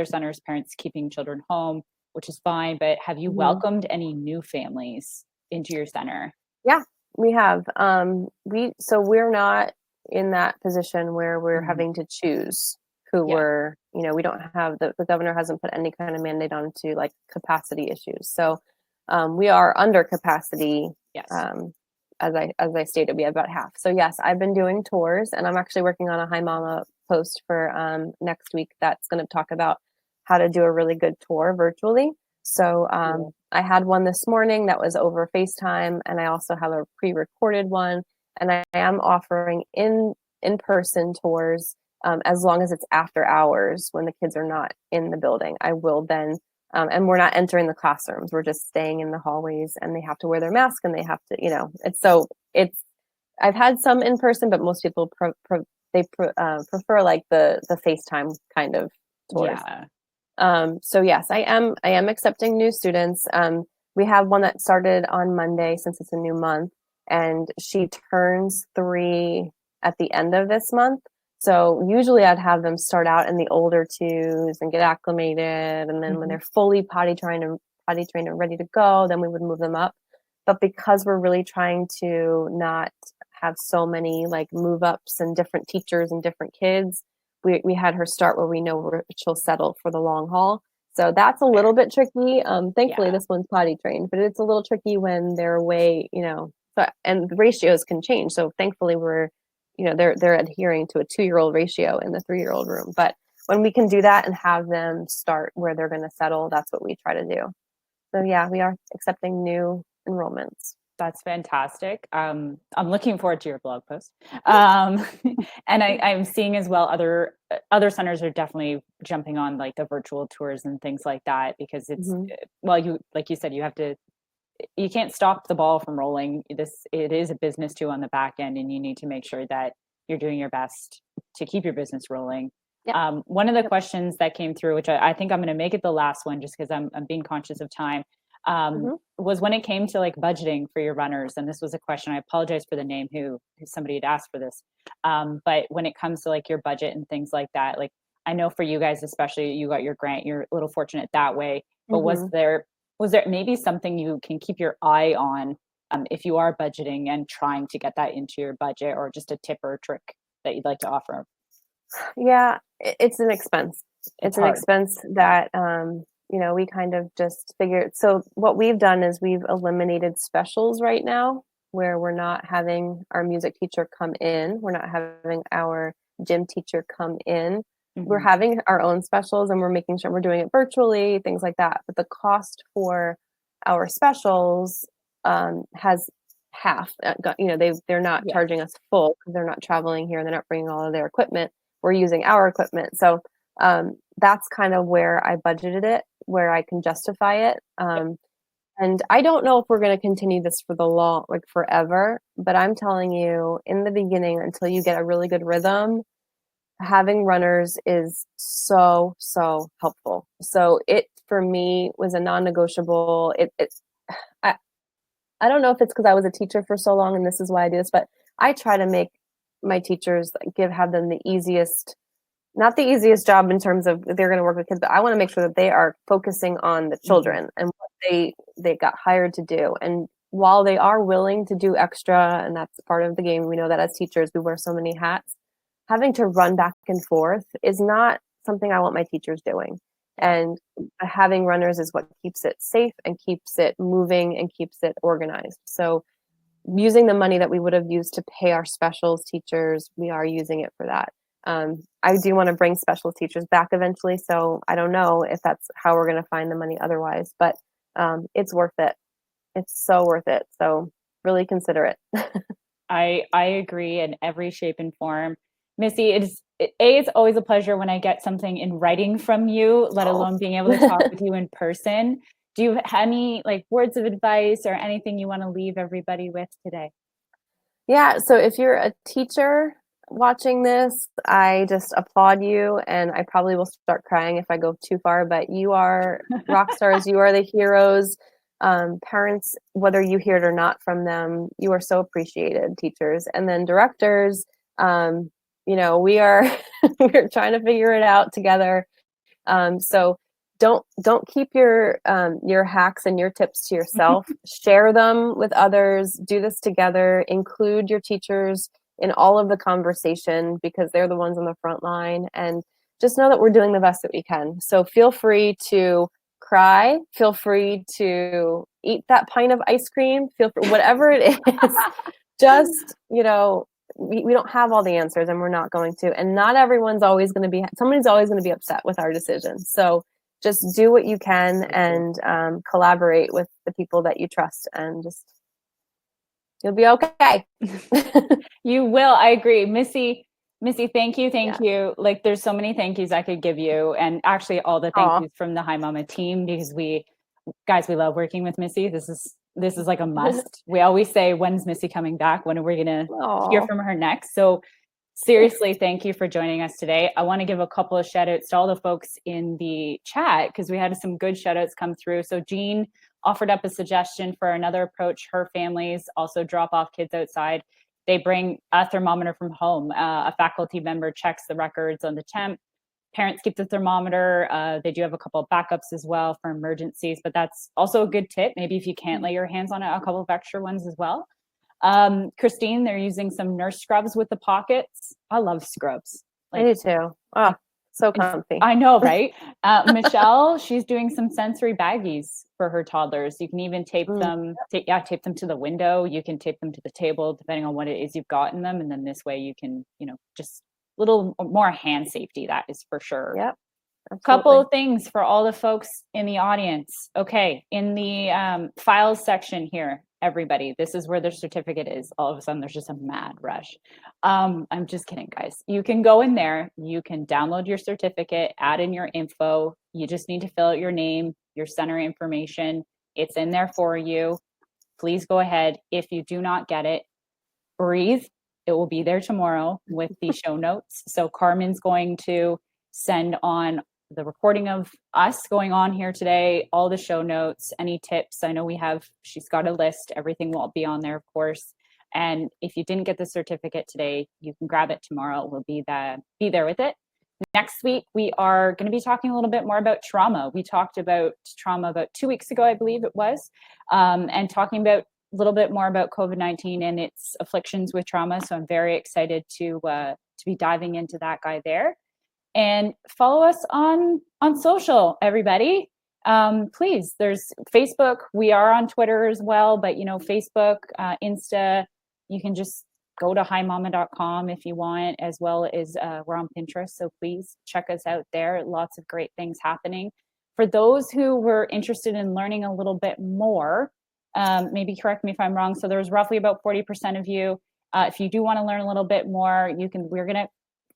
centers, parents keeping children home, which is fine. But have you welcomed any new families into your center? Yeah, we have. We're not in that position where we're having to choose who we're, we don't have the governor hasn't put any kind of mandate onto like capacity issues. So we are under capacity. Yes. As I stated, we have about half. So yes, I've been doing tours, and I'm actually working on a Hi Mama post for next week that's going to talk about how to do a really good tour virtually. So I had one this morning that was over FaceTime, and I also have a pre-recorded one, and I am offering in-person tours as long as it's after hours when the kids are not in the building. I will then, and we're not entering the classrooms. We're just staying in the hallways, and they have to wear their mask, and they have to, I've had some in person, but most people prefer like the FaceTime kind of tours. Yeah. So yes, I am accepting new students. We have one that started on Monday since it's a new month, and she turns 3 at the end of this month. So usually I'd have them start out in the older 2s and get acclimated, and then when they're fully potty trained and ready to go, then we would move them up. But because we're really trying to not have so many like move ups and different teachers and different kids, we had her start where we know she'll settle for the long haul. So that's a little bit tricky. Thankfully this one's potty trained, but it's a little tricky when they're away, and the ratios can change. So thankfully we're, they're adhering to a 2-year-old ratio in the 3-year-old room. But when we can do that and have them start where they're going to settle, that's what we try to do. So yeah, we are accepting new enrollments. That's fantastic. I'm looking forward to your blog post. And I'm seeing as well other centers are definitely jumping on like the virtual tours and things like that, because it's like you said, you can't stop the ball from rolling. It is a business too on the back end, and you need to make sure that you're doing your best to keep your business rolling. Yep. One of the questions that came through, which I think I'm going to make it the last one just because I'm being conscious of time, was when it came to like budgeting for your runners. And this was a question, I apologize for the name who somebody had asked for this. But when it comes to like your budget and things like that, like I know for you guys, especially you got your grant, you're a little fortunate that way, but was there maybe something you can keep your eye on if you are budgeting and trying to get that into your budget, or just a tip or a trick that you'd like to offer? Yeah, it's an expense. It's an expense that, we kind of just figured. So what we've done is we've eliminated specials right now, where we're not having our music teacher come in. We're not having our gym teacher come in. We're having our own specials, and we're making sure we're doing it virtually, things like that. But the cost for our specials has half. They're not charging us full because they're not traveling here and they're not bringing all of their equipment. We're using our equipment. So that's kind of where I budgeted it, where I can justify it. And I don't know if we're going to continue this for forever, but I'm telling you, in the beginning, until you get a really good rhythm, having runners is so, so helpful. So it, for me, was a non-negotiable. I don't know if it's because I was a teacher for so long and this is why I do this, but I try to make my teachers have them the easiest, not the easiest job in terms of they're going to work with kids, but I want to make sure that they are focusing on the children and what they got hired to do. And while they are willing to do extra, and that's part of the game, we know that as teachers, we wear so many hats, having to run back and forth is not something I want my teachers doing. And having runners is what keeps it safe and keeps it moving and keeps it organized. So using the money that we would have used to pay our specials teachers, we are using it for that. I do want to bring special teachers back eventually. So I don't know if that's how we're going to find the money otherwise, but it's worth it. It's so worth it. So really consider it. I agree in every shape and form. Missy, it's always a pleasure when I get something in writing from you, let alone being able to talk with you in person. Do you have any words of advice or anything you want to leave everybody with today? Yeah. So if you're a teacher, watching this, I just applaud you, and I probably will start crying if I go too far, but you are rock stars. You are the heroes. Parents, whether you hear it or not from them, you are so appreciated, teachers. And then directors, we are we're trying to figure it out together. So don't keep your hacks and your tips to yourself. Share them with others. Do this together. Include your teachers in all of the conversation because they're the ones on the front line. And just know that we're doing the best that we can. So feel free to cry. Feel free to eat that pint of ice cream. Feel free, whatever it is. Just we don't have all the answers, and we're not going to. And not everyone's always going to be. Somebody's always going to be upset with our decisions. So just do what you can and collaborate with the people that you trust, and just you'll be okay. You will. I agree. Missy, thank you. Like, there's so many thank yous I could give you, and actually all the thank yous from the Hi Mama team, because we love working with Missy. This is like a must. We always say, when's Missy coming back? When are we going to hear from her next? So seriously, thank you for joining us today. I want to give a couple of shout outs to all the folks in the chat because we had some good shout outs come through. So Jean offered up a suggestion for another approach. Her families also drop off kids outside. They bring a thermometer from home. A faculty member checks the records on the temp. Parents keep the thermometer. They do have a couple of backups as well for emergencies, but that's also a good tip. Maybe if you can't lay your hands on it, a couple of extra ones as well. Christine, they're using some nurse scrubs with the pockets. I love scrubs. I do too. Oh, so comfy. I know, right? Michelle, she's doing some sensory baggies for her toddlers. You can even tape them to the window. You can tape them to the table, depending on what it is you've got in them. And then this way you can, just a little more hand safety. That is for sure. Yep. Absolutely. Couple of things for all the folks in the audience. Okay, in the files section here, everybody, this is where their certificate is. All of a sudden, there's just a mad rush. I'm just kidding, guys. You can go in there. You can download your certificate, add in your info. You just need to fill out your name, your center information. It's in there for you. Please go ahead. If you do not get it, breathe. It will be there tomorrow with the show notes. So Carmen's going to send on the recording of us going on here today, all the show notes, any tips. I know she's got a list. Everything will be on there, of course. And if you didn't get the certificate today, you can grab it tomorrow. We'll be there with it. Next week, we are going to be talking a little bit more about trauma. We talked about trauma about 2 weeks ago, I believe it was, and talking about a little bit more about COVID-19 and its afflictions with trauma. So I'm very excited to be diving into that guy there. And follow us on social, everybody. Please, there's Facebook. We are on Twitter as well, but Facebook, Insta, you can just go to himama.com if you want, as well as we're on Pinterest. So please check us out there. Lots of great things happening. For those who were interested in learning a little bit more, maybe correct me if I'm wrong. So there's roughly about 40% of you. If you do want to learn a little bit more, we're going to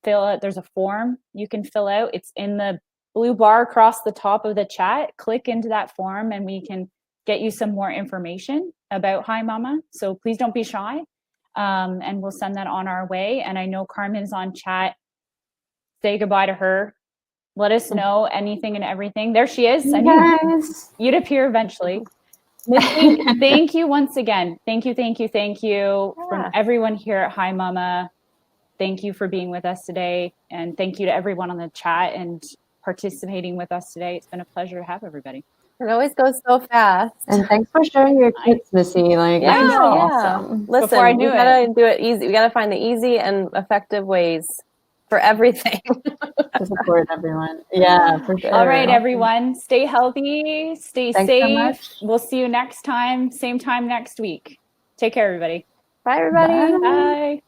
fill out. There's a form you can fill out. It's in the blue bar across the top of the chat. Click into that form and we can get you some more information about Hi Mama. So please don't be shy. And we'll send that on our way. And I know Carmen's on chat. Say goodbye to her. Let us know anything and everything. There she is. I mean, you'd appear eventually. Missy, thank you once again. Thank you from everyone here at Hi Mama. Thank you for being with us today. And thank you to everyone on the chat and participating with us today. It's been a pleasure to have everybody. It always goes so fast. And thanks for sharing your tips, Missy. Awesome. Listen, we gotta do it easy. We gotta find the easy and effective ways for everything. To support everyone. Yeah, for sure. All right, everyone. Stay healthy. Stay safe. So we'll see you next time. Same time next week. Take care, everybody. Bye, everybody. Bye.